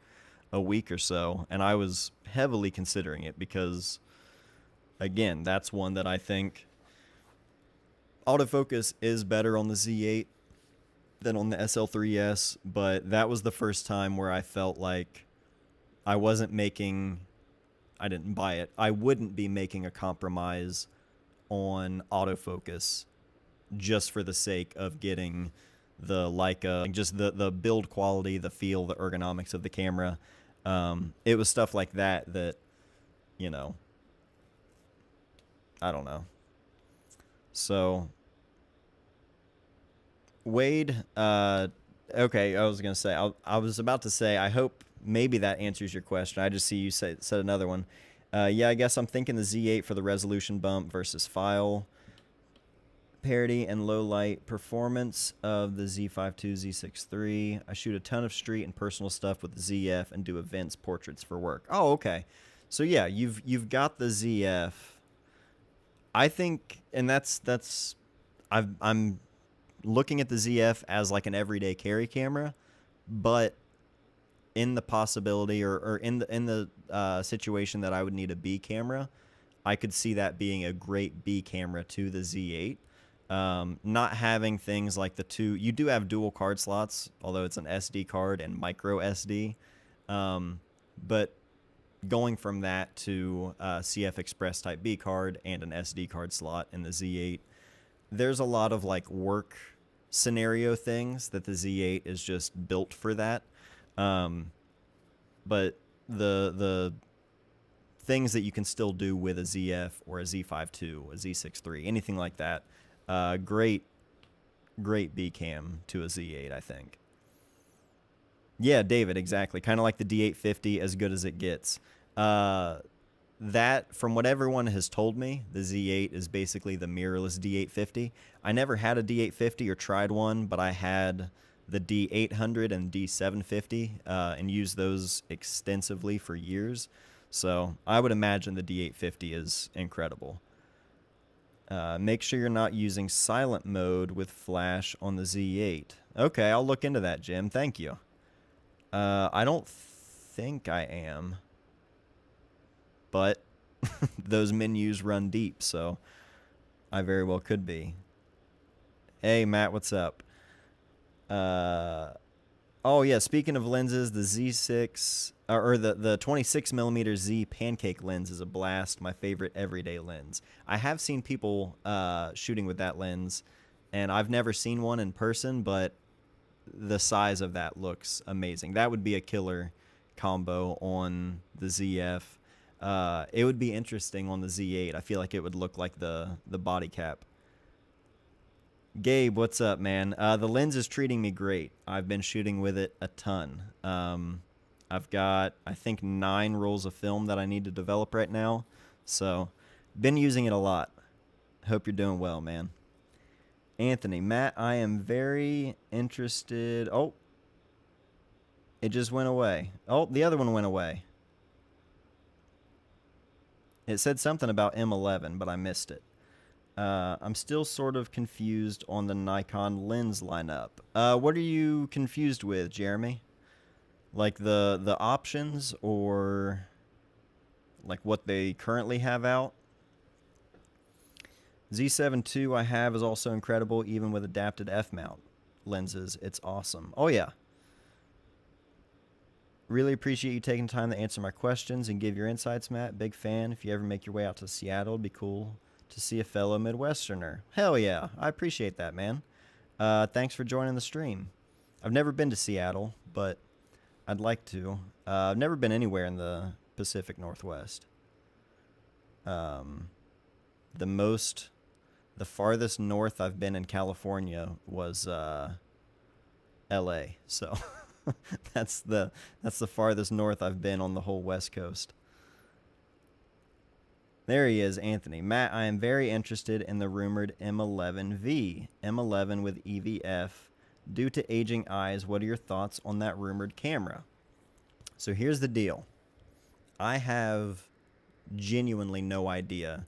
a week or so, and I was heavily considering it because, again, that's one that I think autofocus is better on the Z8 than on the SL3S, but that was the first time where I felt like I wouldn't be making a compromise on autofocus just for the sake of getting the Leica, just the build quality, the feel, the ergonomics of the camera. It was stuff like that, you know, I don't know. So Wade, okay, I was gonna say, I was about to say, I hope maybe that answers your question. I just see you said another one. Yeah, I guess I'm thinking the Z8 for the resolution bump versus file parity and low light performance of the Z52, Z6 III. I shoot a ton of street and personal stuff with the ZF and do events, portraits for work. Oh, okay. So yeah, you've got the ZF. I think, and I'm looking at the ZF as like an everyday carry camera, but in the possibility or in the situation that I would need a B camera, I could see that being a great B camera to the Z8. Not having things like you do have dual card slots, although it's an SD card and micro SD. But going from that to CF Express Type B card and an SD card slot in the Z8, there's a lot of like work scenario things that the Z8 is just built for that. But the things that you can still do with a ZF or a Z52, a Z6 III, anything like that, great B cam to a Z8, I think. Yeah, David, exactly. Kind of like the D850, as good as it gets. That, from what everyone has told me, the Z8 is basically the mirrorless D850. I never had a D850 or tried one, but I had the D800 and D750 and used those extensively for years. So I would imagine the D850 is incredible. Make sure you're not using silent mode with flash on the Z8. Okay, I'll look into that, Jim. Thank you. I don't think I am, but those menus run deep, so I very well could be. Hey, Matt, what's up? Oh yeah, speaking of lenses, the Z6 or the 26 millimeter Z pancake lens is a blast. My favorite everyday lens. I have seen people shooting with that lens, and I've never seen one in person, but the size of that looks amazing. That would be a killer combo on the ZF. It would be interesting on the Z8. I feel like it would look like the body cap. Gabe, what's up, man? The lens is treating me great. I've been shooting with it a ton. I've got, I think, 9 rolls of film that I need to develop right now. So, been using it a lot. Hope you're doing well, man. Anthony, Matt, I am very interested. Oh, it just went away. Oh, the other one went away. It said something about M11, but I missed it. I'm still sort of confused on the Nikon lens lineup. What are you confused with, Jeremy? Like the options, or like what they currently have out? Z7 II I have is also incredible, even with adapted f-mount lenses. It's awesome. Oh yeah. Really appreciate you taking time to answer my questions and give your insights, Matt. Big fan. If you ever make your way out to Seattle, it'd be cool to see a fellow Midwesterner. Hell yeah. I appreciate that, man. Thanks for joining the stream. I've never been to Seattle, but I'd like to. I've never been anywhere in the Pacific Northwest. The farthest north I've been in California was LA. So that's the farthest north I've been on the whole West Coast. There he is, Anthony. Matt, I am very interested in the rumored M11V, M11 with EVF. Due to aging eyes, what are your thoughts on that rumored camera? So here's the deal. I have genuinely no idea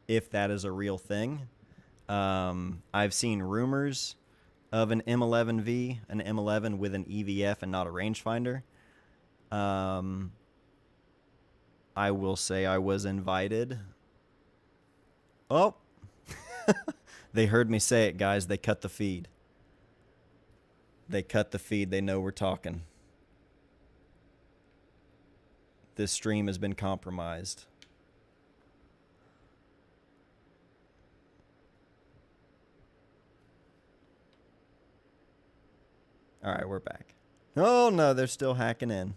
if that is a real thing. I've seen rumors of an M11V, an M11 with an EVF and not a rangefinder. I will say I was invited. Oh, they heard me say it, guys. They cut the feed. They cut the feed. They know we're talking. This stream has been compromised. All right, we're back. Oh, no, they're still hacking in.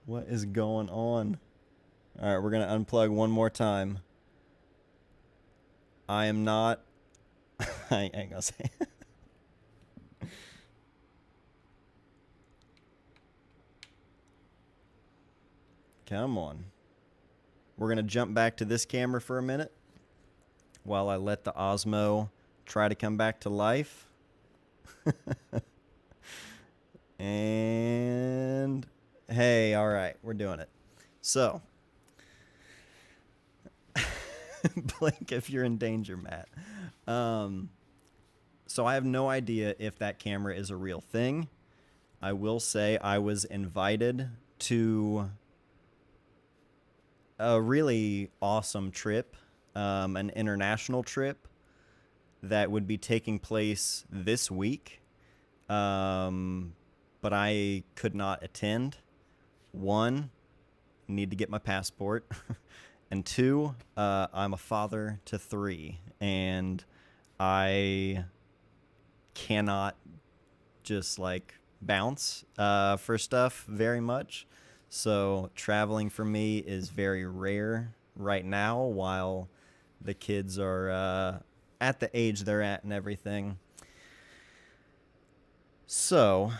What is going on? All right, we're going to unplug one more time. I am not I ain't gonna say. Come on. We're going to jump back to this camera for a minute while I let the Osmo try to come back to life. And hey, all right, we're doing it. So, blink if you're in danger, Matt. So I have no idea if that camera is a real thing. I will say I was invited to a really awesome trip, an international trip that would be taking place this week. But I could not attend. One, need to get my passport. And two, I'm a father to three, and I cannot just like bounce for stuff very much. So traveling for me is very rare right now while the kids are at the age they're at and everything. So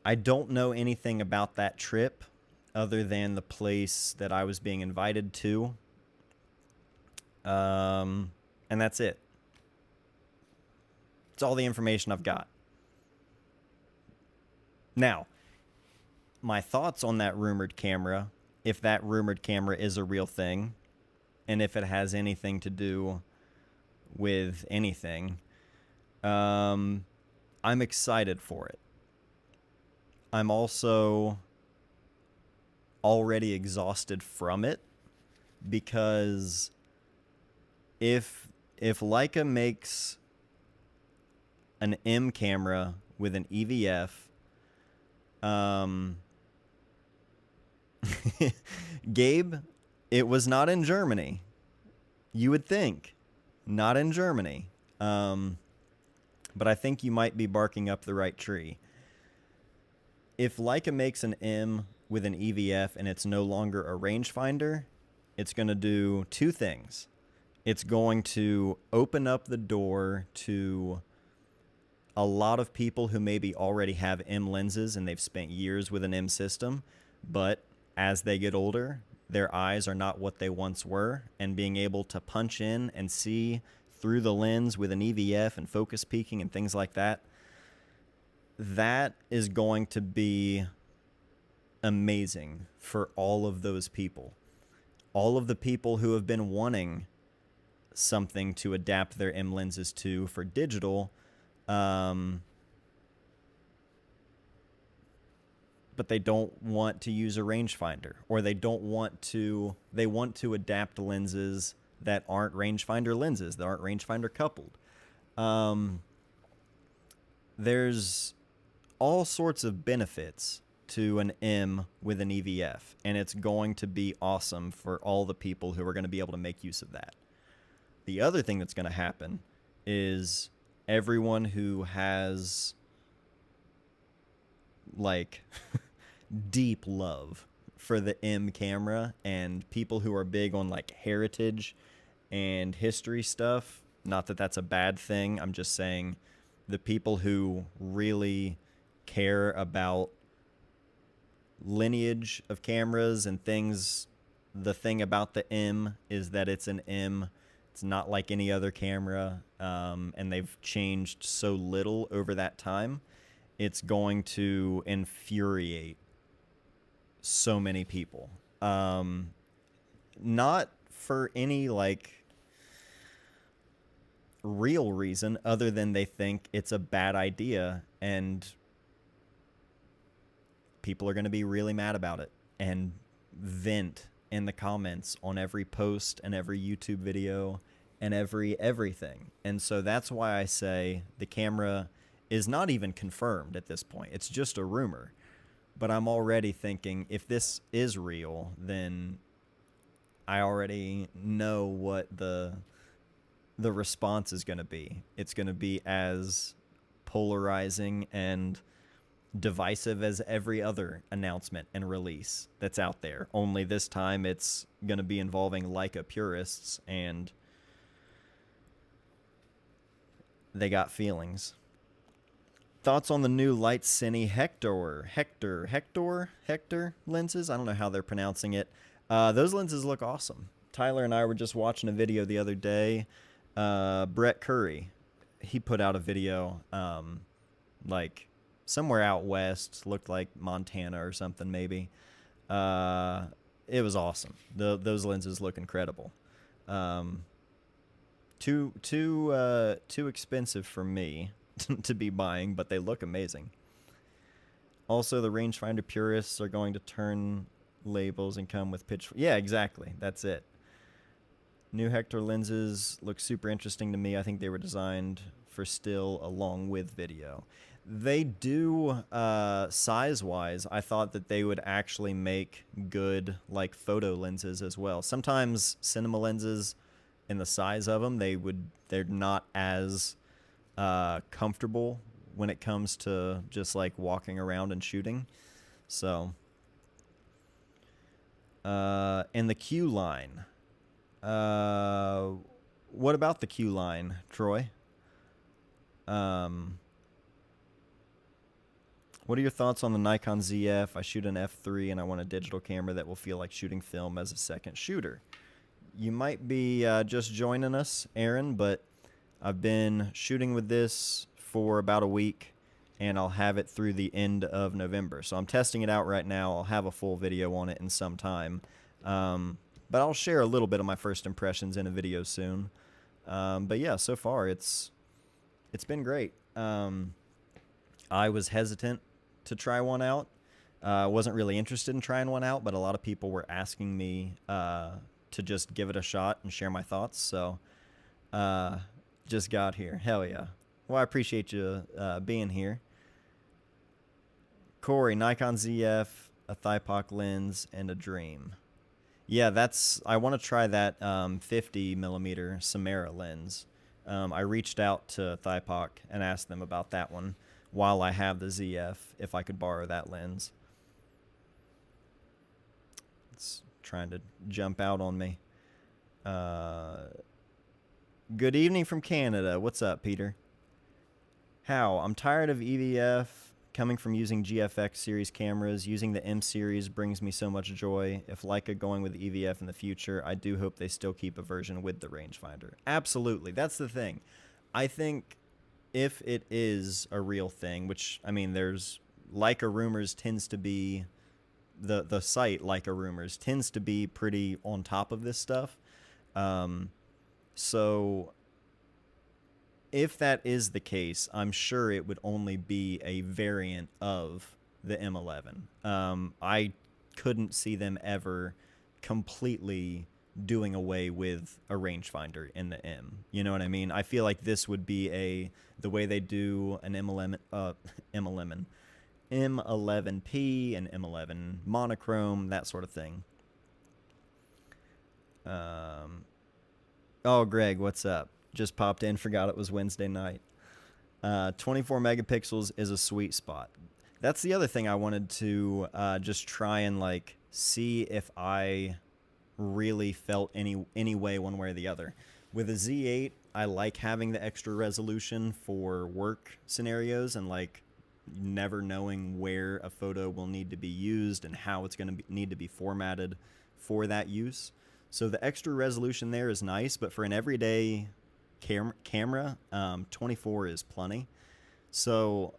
I don't know anything about that trip other than the place that I was being invited to. And that's it. It's all the information I've got. Now, my thoughts on that rumored camera, if that rumored camera is a real thing, and if it has anything to do with anything, I'm excited for it. I'm also already exhausted from it because if Leica makes an M camera with an EVF, Gabe, it was not in Germany. You would think. Not in Germany. But I think you might be barking up the right tree. If Leica makes an M with an EVF and it's no longer a rangefinder, it's going to do two things. It's going to open up the door to a lot of people who maybe already have M lenses and they've spent years with an M system, but as they get older, their eyes are not what they once were, and being able to punch in and see through the lens with an EVF and focus peaking and things like that, that is going to be amazing for all of those people. All of the people who have been wanting something to adapt their M lenses to for digital, but they don't want to use a rangefinder, or they want to adapt lenses that aren't rangefinder lenses, that aren't rangefinder coupled. There's all sorts of benefits to an M with an EVF, and it's going to be awesome for all the people who are going to be able to make use of that. The other thing that's going to happen is everyone who has like deep love for the M camera, and people who are big on like heritage and history stuff, not that that's a bad thing, I'm just saying the people who really care about lineage of cameras and things, the thing about the M is that it's an M. It's not like any other camera, and they've changed so little over that time. It's going to infuriate so many people. Not for any like real reason other than they think it's a bad idea, and people are going to be really mad about it and vent in the comments on every post and every YouTube video and everything. And so that's why I say the camera is not even confirmed at this point. It's just a rumor. But I'm already thinking, if this is real, then I already know what the response is going to be. It's going to be as polarizing and divisive as every other announcement and release that's out there. Only this time it's going to be involving Leica purists, and they got feelings. Thoughts on the new Lightcine Hector lenses? I don't know how they're pronouncing it. Those lenses look awesome. Tyler and I were just watching a video the other day. Brett Curry, he put out a video, like somewhere out west, looked like Montana or something maybe. It was awesome. Those lenses look incredible. Too expensive for me to be buying, but they look amazing. Also, the rangefinder purists are going to turn labels and come with pitch. Yeah, exactly. That's it. New Hector lenses look super interesting to me. I think they were designed for still along with video. They do, size-wise, I thought that they would actually make good, like, photo lenses as well. Sometimes cinema lenses, in the size of them, they're not as comfortable when it comes to just, like, walking around and shooting. So, and the Q line. What about the Q line, Troy? What are your thoughts on the Nikon ZF? I shoot an f3 and I want a digital camera that will feel like shooting film as a second shooter. You might be just joining us, Aaron, but I've been shooting with this for about a week, and I'll have it through the end of November. So I'm testing it out right now. I'll have a full video on it in some time. But I'll share a little bit of my first impressions in a video soon. But yeah, so far it's been great. I was hesitant to try one out. Wasn't really interested in trying one out, but a lot of people were asking me to just give it a shot and share my thoughts. So just got here. Hell yeah. Well, I appreciate you being here. Corey, Nikon ZF, a Thypoc lens, and a Dream. Yeah, I want to try that 50 millimeter Samara lens. I reached out to Thypoc and asked them about that one while I have the ZF, if I could borrow that lens. It's trying to jump out on me. Good evening from Canada. What's up, Peter? How? I'm tired of EVF. Coming from using GFX series cameras, using the M series brings me so much joy. If Leica going with EVF in the future, I do hope they still keep a version with the rangefinder. Absolutely. That's the thing. I think if it is a real thing, which, I mean, there's Leica Rumors tends to be, the site Leica Rumors tends to be pretty on top of this stuff. So if that is the case, I'm sure it would only be a variant of the M11. I couldn't see them ever completely doing away with a rangefinder in the M. You know what I mean? I feel like this would be the way they do an M11P, an M11 monochrome, that sort of thing. Oh, Greg, what's up? Just popped in, forgot it was Wednesday night. 24 megapixels is a sweet spot. That's the other thing I wanted to just try and like see if I really felt any way one way or the other. With a Z8, I like having the extra resolution for work scenarios and like never knowing where a photo will need to be used and how it's going to need to be formatted for that use. So the extra resolution there is nice, but for an everyday camera, 24 is plenty. So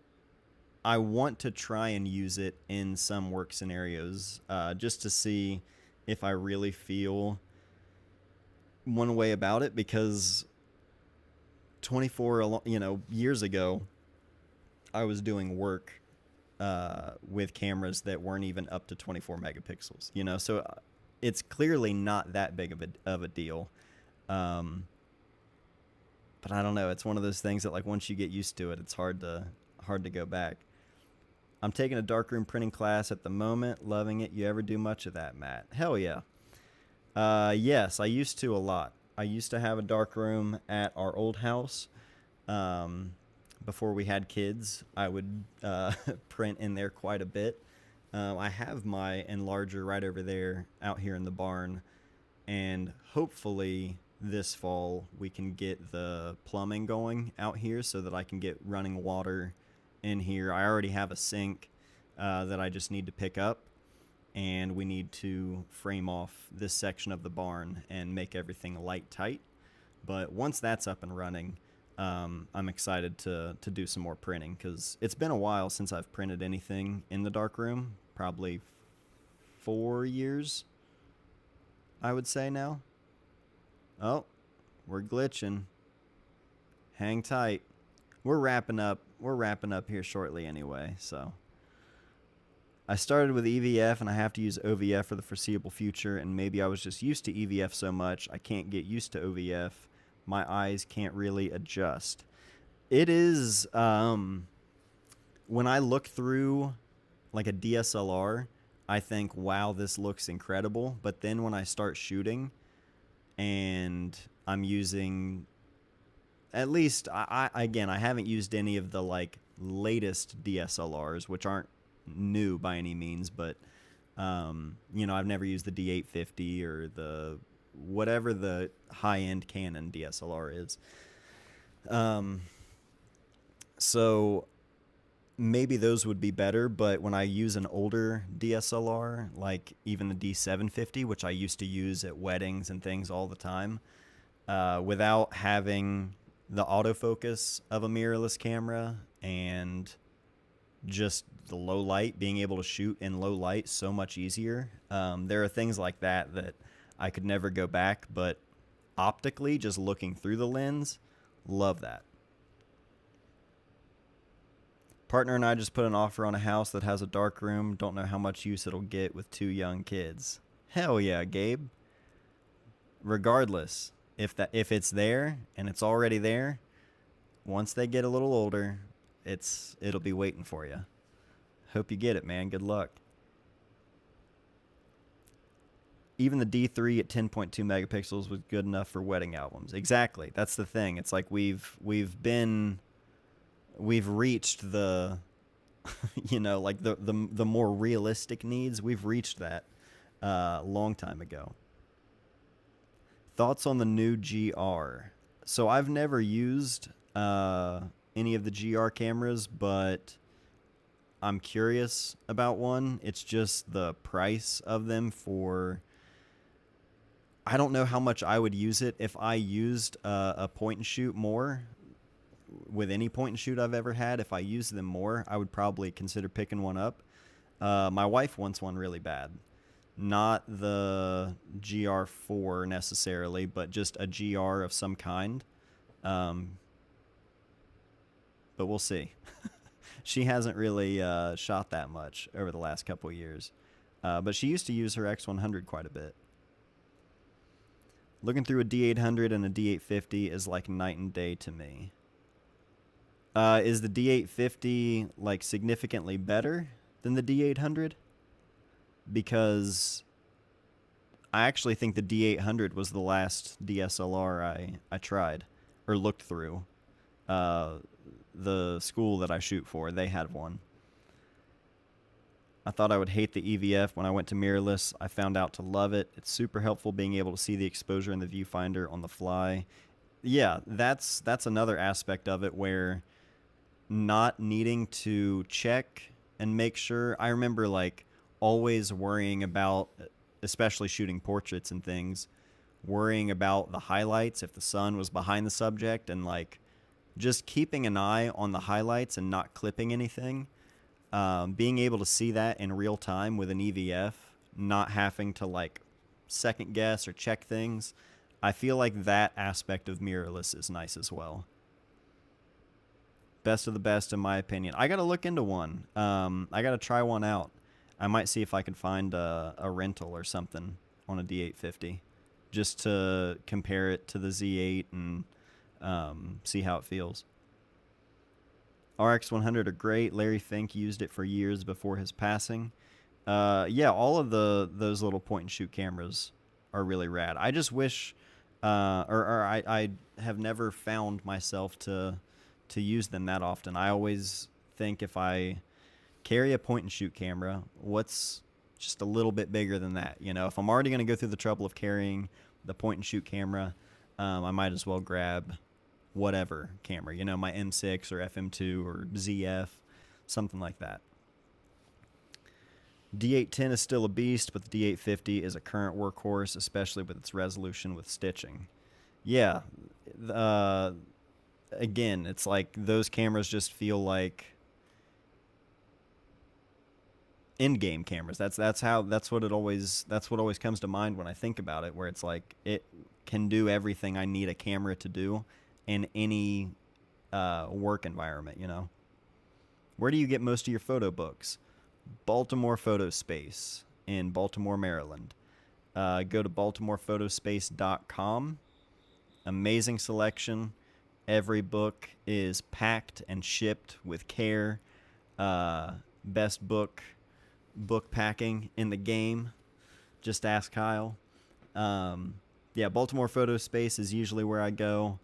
I want to try and use it in some work scenarios just to see if I really feel one way about it, because 24, years ago, I was doing work with cameras that weren't even up to 24 megapixels, so it's clearly not that big of a deal. But I don't know. It's one of those things that, like, once you get used to it, it's hard to go back. I'm taking a darkroom printing class at the moment. Loving it. You ever do much of that, Matt? Hell yeah. Yes, I used to a lot. I used to have a darkroom at our old house. Before we had kids, I would print in there quite a bit. I have my enlarger right over there out here in the barn, and hopefully this fall we can get the plumbing going out here so that I can get running water in here. I already have a sink that I just need to pick up, and we need to frame off this section of the barn and make everything light tight. But once that's up and running, I'm excited to do some more printing, because it's been a while since I've printed anything in the darkroom. Probably 4 years, I would say now. Oh, we're glitching. Hang tight. We're wrapping up. We're wrapping up here shortly anyway, so. I started with EVF, and I have to use OVF for the foreseeable future, and maybe I was just used to EVF so much I can't get used to OVF. My eyes can't really adjust. It is, when I look through like a DSLR, I think, wow, this looks incredible. But then when I start shooting and I'm using, at least, I haven't used any of the like latest DSLRs, which aren't new by any means, but I've never used the D850 or the whatever the high-end Canon DSLR is. So maybe those would be better, but when I use an older DSLR, like even the D750, which I used to use at weddings and things all the time, without having the autofocus of a mirrorless camera and just the low light, being able to shoot in low light so much easier. There are things like that I could never go back, but optically, just looking through the lens, love that. Partner and I just put an offer on a house that has a dark room. Don't know how much use it'll get with 2 young kids. Hell yeah, Gabe. Regardless, if it's there and it's already there, once they get a little older, it'll be waiting for you. Hope you get it, man. Good luck. Even the D3 at 10.2 megapixels was good enough for wedding albums. Exactly. That's the thing. It's like we've reached the like the more realistic needs. We've reached that a long time ago. Thoughts on the new GR? So I've never used any of the GR cameras, but I'm curious about one. It's just the price of them for, I don't know how much I would use it if I used a point and shoot more. With any point and shoot I've ever had, if I used them more, I would probably consider picking one up. My wife wants one really bad. Not the GR4 necessarily, but just a GR of some kind. But we'll see. She hasn't really shot that much over the last couple of years. But she used to use her X100 quite a bit. Looking through a D800 and a D850 is like night and day to me. Is the D850 like significantly better than the D800? Because I actually think the D800 was the last DSLR I tried or looked through. The school that I shoot for, they had one. I thought I would hate the EVF when I went to mirrorless. I found out to love it. It's super helpful being able to see the exposure in the viewfinder on the fly. Yeah, that's another aspect of it where not needing to check and make sure. I remember like always worrying about, especially shooting portraits and things, worrying about the highlights if the sun was behind the subject, and like just keeping an eye on the highlights and not clipping anything. Being able to see that in real time with an EVF, not having to like second guess or check things. I feel like that aspect of mirrorless is nice as well. Best of the best, in my opinion. I got to look into one. I got to try one out. I might see if I can find a rental or something on a D850 just to compare it to the Z8 and see how it feels. RX100 are great. Larry Fink used it for years before his passing. Yeah, all of those little point and shoot cameras are really rad. I just wish, I have never found myself to use them that often. I always think if I carry a point and shoot camera, what's just a little bit bigger than that? You know, if I'm already going to go through the trouble of carrying the point and shoot camera, I might as well grab whatever camera, my M6 or FM2 or ZF, something like that. D810 is still a beast, but the D850 is a current workhorse, especially with its resolution with stitching. Yeah, again, it's like those cameras just feel like in-game cameras. That's what always comes to mind when I think about it, where it's like it can do everything I need a camera to do in any work environment, Where do you get most of your photo books? Baltimore Photo Space in Baltimore, Maryland. Go to baltimorephotospace.com. Amazing selection. Every book is packed and shipped with care. Best book packing in the game. Just ask Kyle. Yeah, Baltimore Photo Space is usually where I go.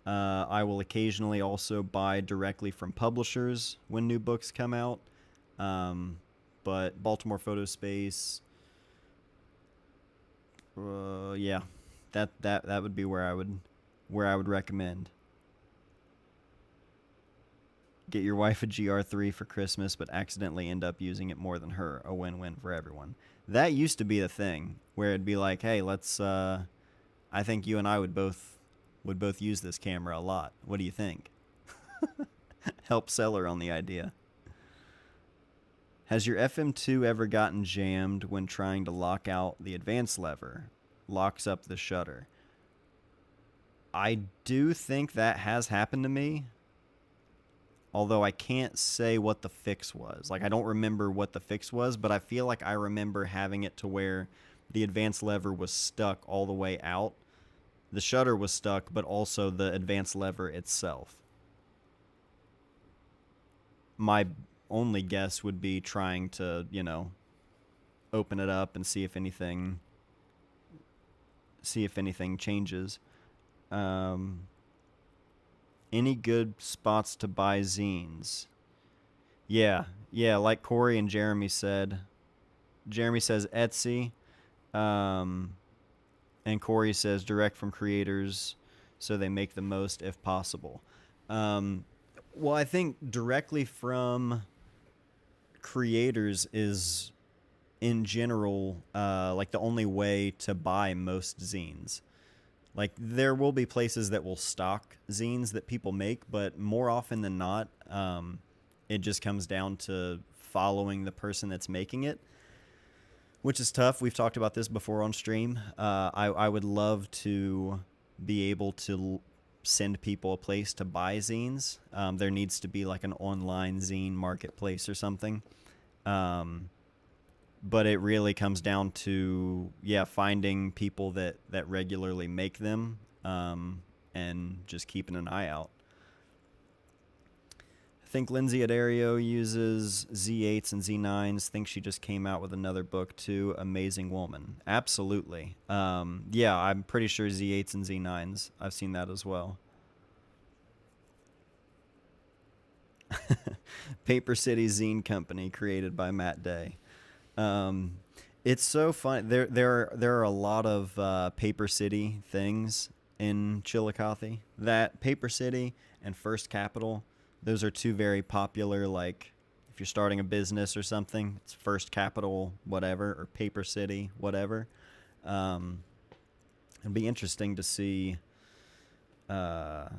I will occasionally also buy directly from publishers when new books come out. But Baltimore Photo Space, yeah, that would be where I would recommend. Get your wife a GR3 for Christmas, but accidentally end up using it more than her. A win-win for everyone. That used to be the thing, where it'd be like, hey, let's. I think you and I would both use this camera a lot. What do you think? Help seller on the idea. Has your FM2 ever gotten jammed when trying to lock out the advance lever? Locks up the shutter. I do think that has happened to me. Although I can't say what the fix was. Like, I don't remember what the fix was, but I feel like I remember having it to where the advance lever was stuck all the way out. The shutter was stuck, but also the advance lever itself. My only guess would be trying to, open it up and see if anything changes. Any good spots to buy zines? Yeah, like Corey and Jeremy said. Jeremy says Etsy, and Corey says direct from creators, so they make the most if possible. Well, I think directly from creators is, in general, like the only way to buy most zines. Like, there will be places that will stock zines that people make, but more often than not, it just comes down to following the person that's making it, which is tough. We've talked about this before on stream. I would love to be able to send people a place to buy zines. There needs to be like an online zine marketplace or something. But it really comes down to, finding people that regularly make them, and just keeping an eye out. I think Lindsay Adario uses Z8s and Z9s. Think she just came out with another book too. Amazing Woman. Absolutely. Yeah, I'm pretty sure Z8s and Z9s. I've seen that as well. Paper City Zine Company, created by Matt Day. It's so fun. There are a lot of Paper City things in Chillicothe. That Paper City and First Capital, those are two very popular, like, if you're starting a business or something, it's First Capital whatever, or Paper City whatever. It'd be interesting to see how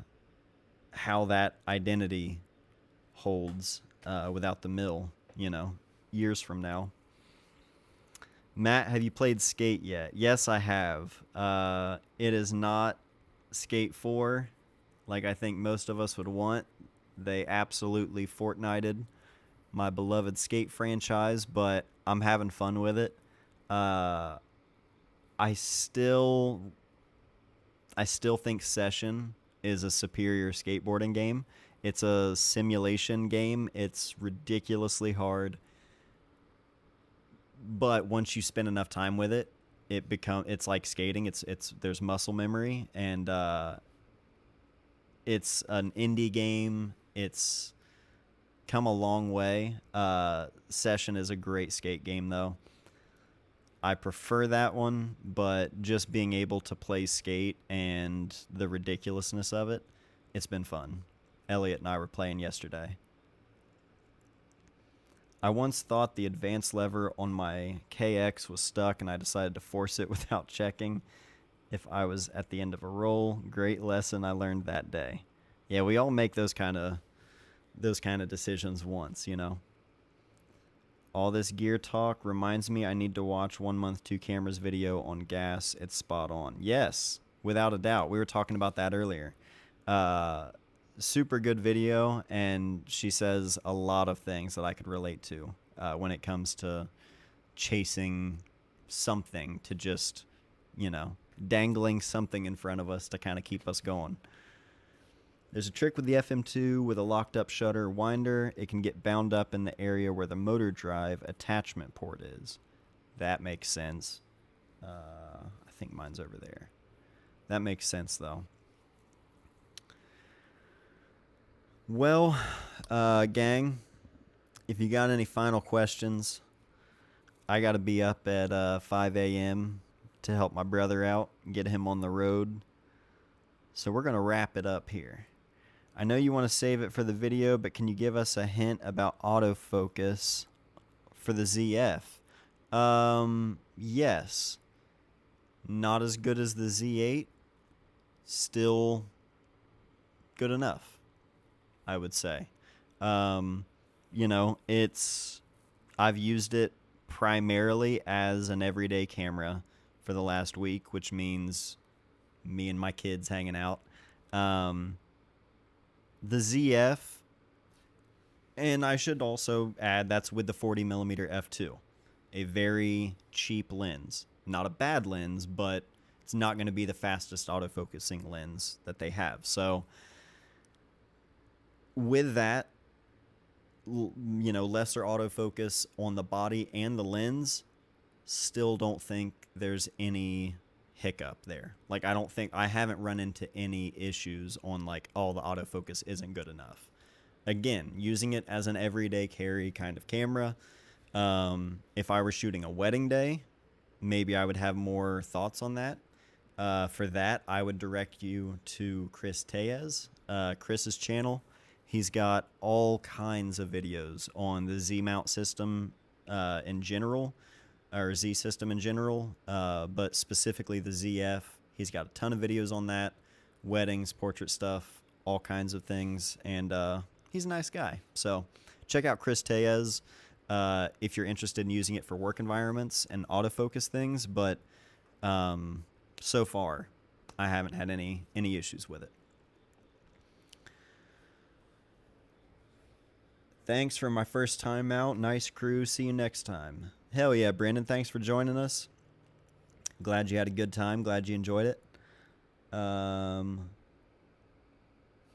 that identity holds without the mill, years from now. Matt, have you played Skate yet? Yes, I have. It is not Skate 4, like I think most of us would want. They absolutely Fortnited my beloved Skate franchise, but I'm having fun with it. I still think Session is a superior skateboarding game. It's a simulation game. It's ridiculously hard. But once you spend enough time with it, it's like skating. There's muscle memory, and it's an indie game. It's come a long way. Session is a great skate game, though. I prefer that one, but just being able to play skate and the ridiculousness of it, it's been fun. Elliot and I were playing yesterday. I once thought the advance lever on my KX was stuck and I decided to force it without checking if I was at the end of a roll. Great lesson I learned that day. Yeah, we all make those kind of decisions once, you know. All this gear talk reminds me I need to watch 1 month 2 cameras video on gas. It's spot on. Yes, without a doubt. We were talking about that earlier. Super good video, and she says a lot of things that I could relate to when it comes to chasing something to just, you know, dangling something in front of us to kind of keep us going. There's a trick with the FM2 with a locked up shutter winder. It can get bound up in the area where the motor drive attachment port is. That makes sense. I think mine's over there. That makes sense, though. Well, gang, if you got any final questions, I got to be up at 5 a.m. to help my brother out and get him on the road. So we're going to wrap it up here. I know you want to save it for the video, but can you give us a hint about autofocus for the ZF? Yes. Not as good as the Z8. Still good enough, I would say. You know, I've used it primarily as an everyday camera for the last week, which means me and my kids hanging out. The ZF, and I should also add that's with the 40mm f2, a very cheap lens. Not a bad lens, but it's not going to be the fastest autofocusing lens that they have. So with that, you know, lesser autofocus on the body and the lens, still don't think there's any hiccup there. Like, I haven't run into any issues on like, oh, the autofocus isn't good enough. Again, using it as an everyday carry kind of camera. If I were shooting a wedding day, maybe I would have more thoughts on that. For that, I would direct you to Chris Tellez, Chris's channel. He's got all kinds of videos on the Z-mount system in general, or Z system in general, but specifically the ZF. He's got a ton of videos on that, weddings, portrait stuff, all kinds of things, and he's a nice guy. So check out Chris Tellez if you're interested in using it for work environments and autofocus things, but so far I haven't had any issues with it. Thanks for my first time out. Nice crew. See you next time. Hell yeah, Brandon. Thanks for joining us. Glad you had a good time. Glad you enjoyed it. Oh,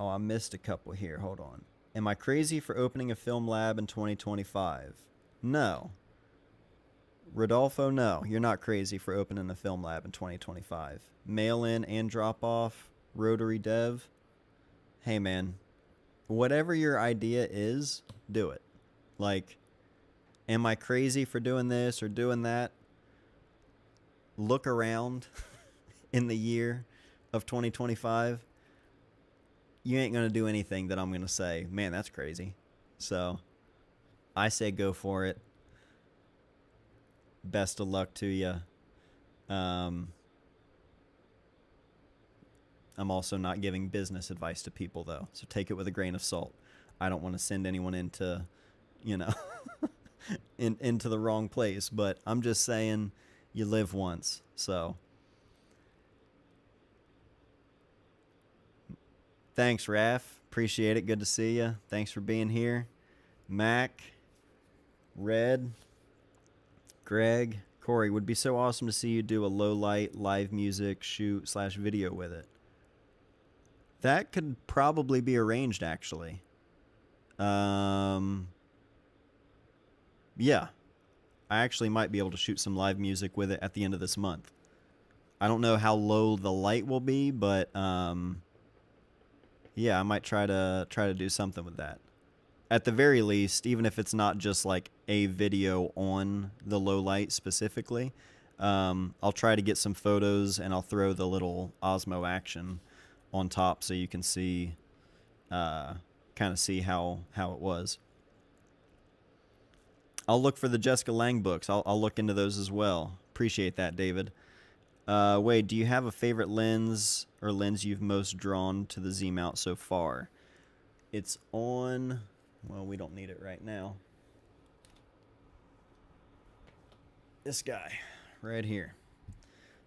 I missed a couple here. Hold on. Am I crazy for opening a film lab in 2025? No. Rodolfo, no. You're not crazy for opening a film lab in 2025. Mail in and drop off. Rotary Dev. Hey, man. Whatever your idea is, do it. Like, am I crazy for doing this or doing that? Look around in the year of 2025. You ain't going to do anything that I'm going to say, man, that's crazy. So I say go for it. Best of luck to you. I'm also not giving business advice to people, though, so take it with a grain of salt. I don't want to send anyone into, you know, into the wrong place, but I'm just saying you live once, so. Thanks, Raph. Appreciate it. Good to see you. Thanks for being here. Mac, Red, Greg, Corey, would be so awesome to see you do a low light live music shoot / video with it. That could probably be arranged, actually. Yeah. I actually might be able to shoot some live music with it at the end of this month. I don't know how low the light will be, but yeah, I might try to do something with that. At the very least, even if it's not just like a video on the low light specifically, I'll try to get some photos, and I'll throw the little Osmo Action on top so you can see, kind of see how it was. I'll look for the Jessica Lange books. I'll look into those as well. Appreciate that, David. Wade, do you have a favorite lens or lens you've most drawn to the Z mount so far? It's on, well, we don't need it right now. This guy right here.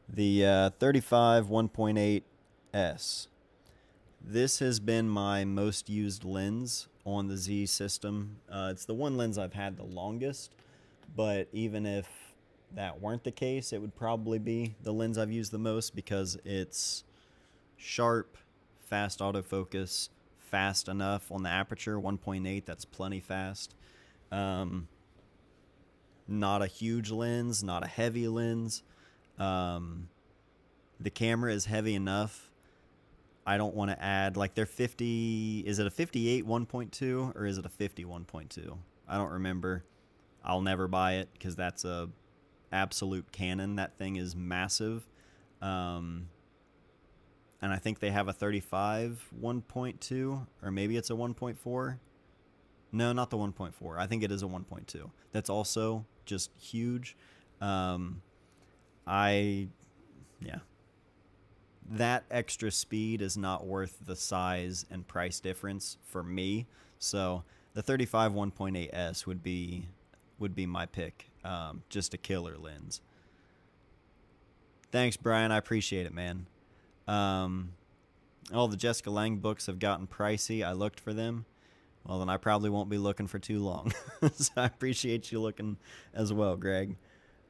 The 35 1.8 S. This has been my most used lens on the Z system. It's the one lens I've had the longest, but even if that weren't the case, it would probably be the lens I've used the most because it's sharp, fast autofocus, fast enough on the aperture, 1.8, that's plenty fast. Not a huge lens, not a heavy lens. The camera is heavy enough. I don't want to add, like, they're 50, is it a 58 1.2 or is it a 50 1.2? I don't remember. I'll never buy it because that's a absolute cannon. That thing is massive. And I think they have a 35 1.2, or maybe it's a 1.4. No, not the 1.4. I think it is a 1.2. That's also just huge. Yeah. That extra speed is not worth the size and price difference for me. So the 35 1.8S would be my pick. Just a killer lens. Thanks, Brian. I appreciate it, man. All the Jessica Lange books have gotten pricey. I looked for them. Well, then I probably won't be looking for too long. So I appreciate you looking as well, Greg.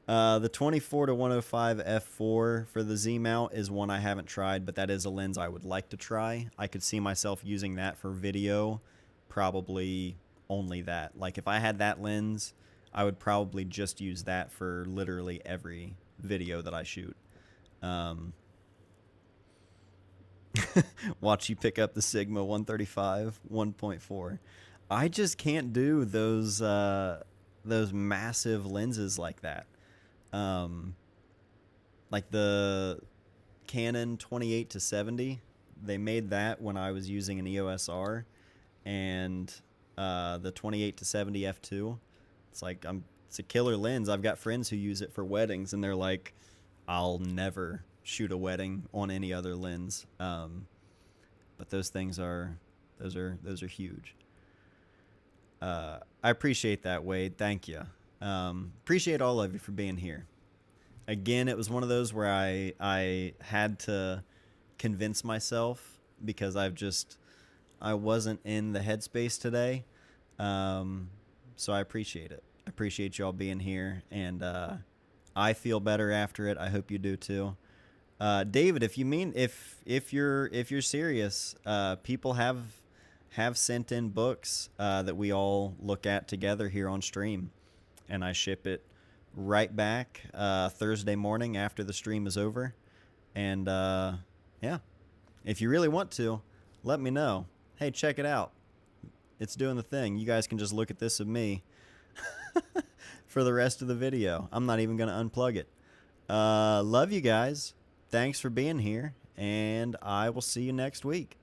The 24 to 105 f4 for the Z mount is one I haven't tried, but that is a lens I would like to try. I could see myself using that for video, probably only that. Like, if I had that lens, I would probably just use that for literally every video that I shoot. Watch you pick up the Sigma 135 1.4. I just can't do those massive lenses like that. Like the Canon 28 to 70, they made that when I was using an EOS R, and the 28 to 70 f2. It's like, it's a killer lens. I've got friends who use it for weddings, and they're like, I'll never shoot a wedding on any other lens. But those things are huge. I appreciate that, Wade. Thank you. Appreciate all of you for being here. Again, it was one of those where I had to convince myself because I wasn't in the headspace today. So I appreciate it. I appreciate you all being here, and I feel better after it. I hope you do too. David, if you're serious, people have sent in books that we all look at together here on stream, and I ship it right back Thursday morning after the stream is over. And yeah, if you really want to, let me know. Hey, check it out. It's doing the thing. You guys can just look at this of me for the rest of the video. I'm not even going to unplug it. Love you guys. Thanks for being here, and I will see you next week.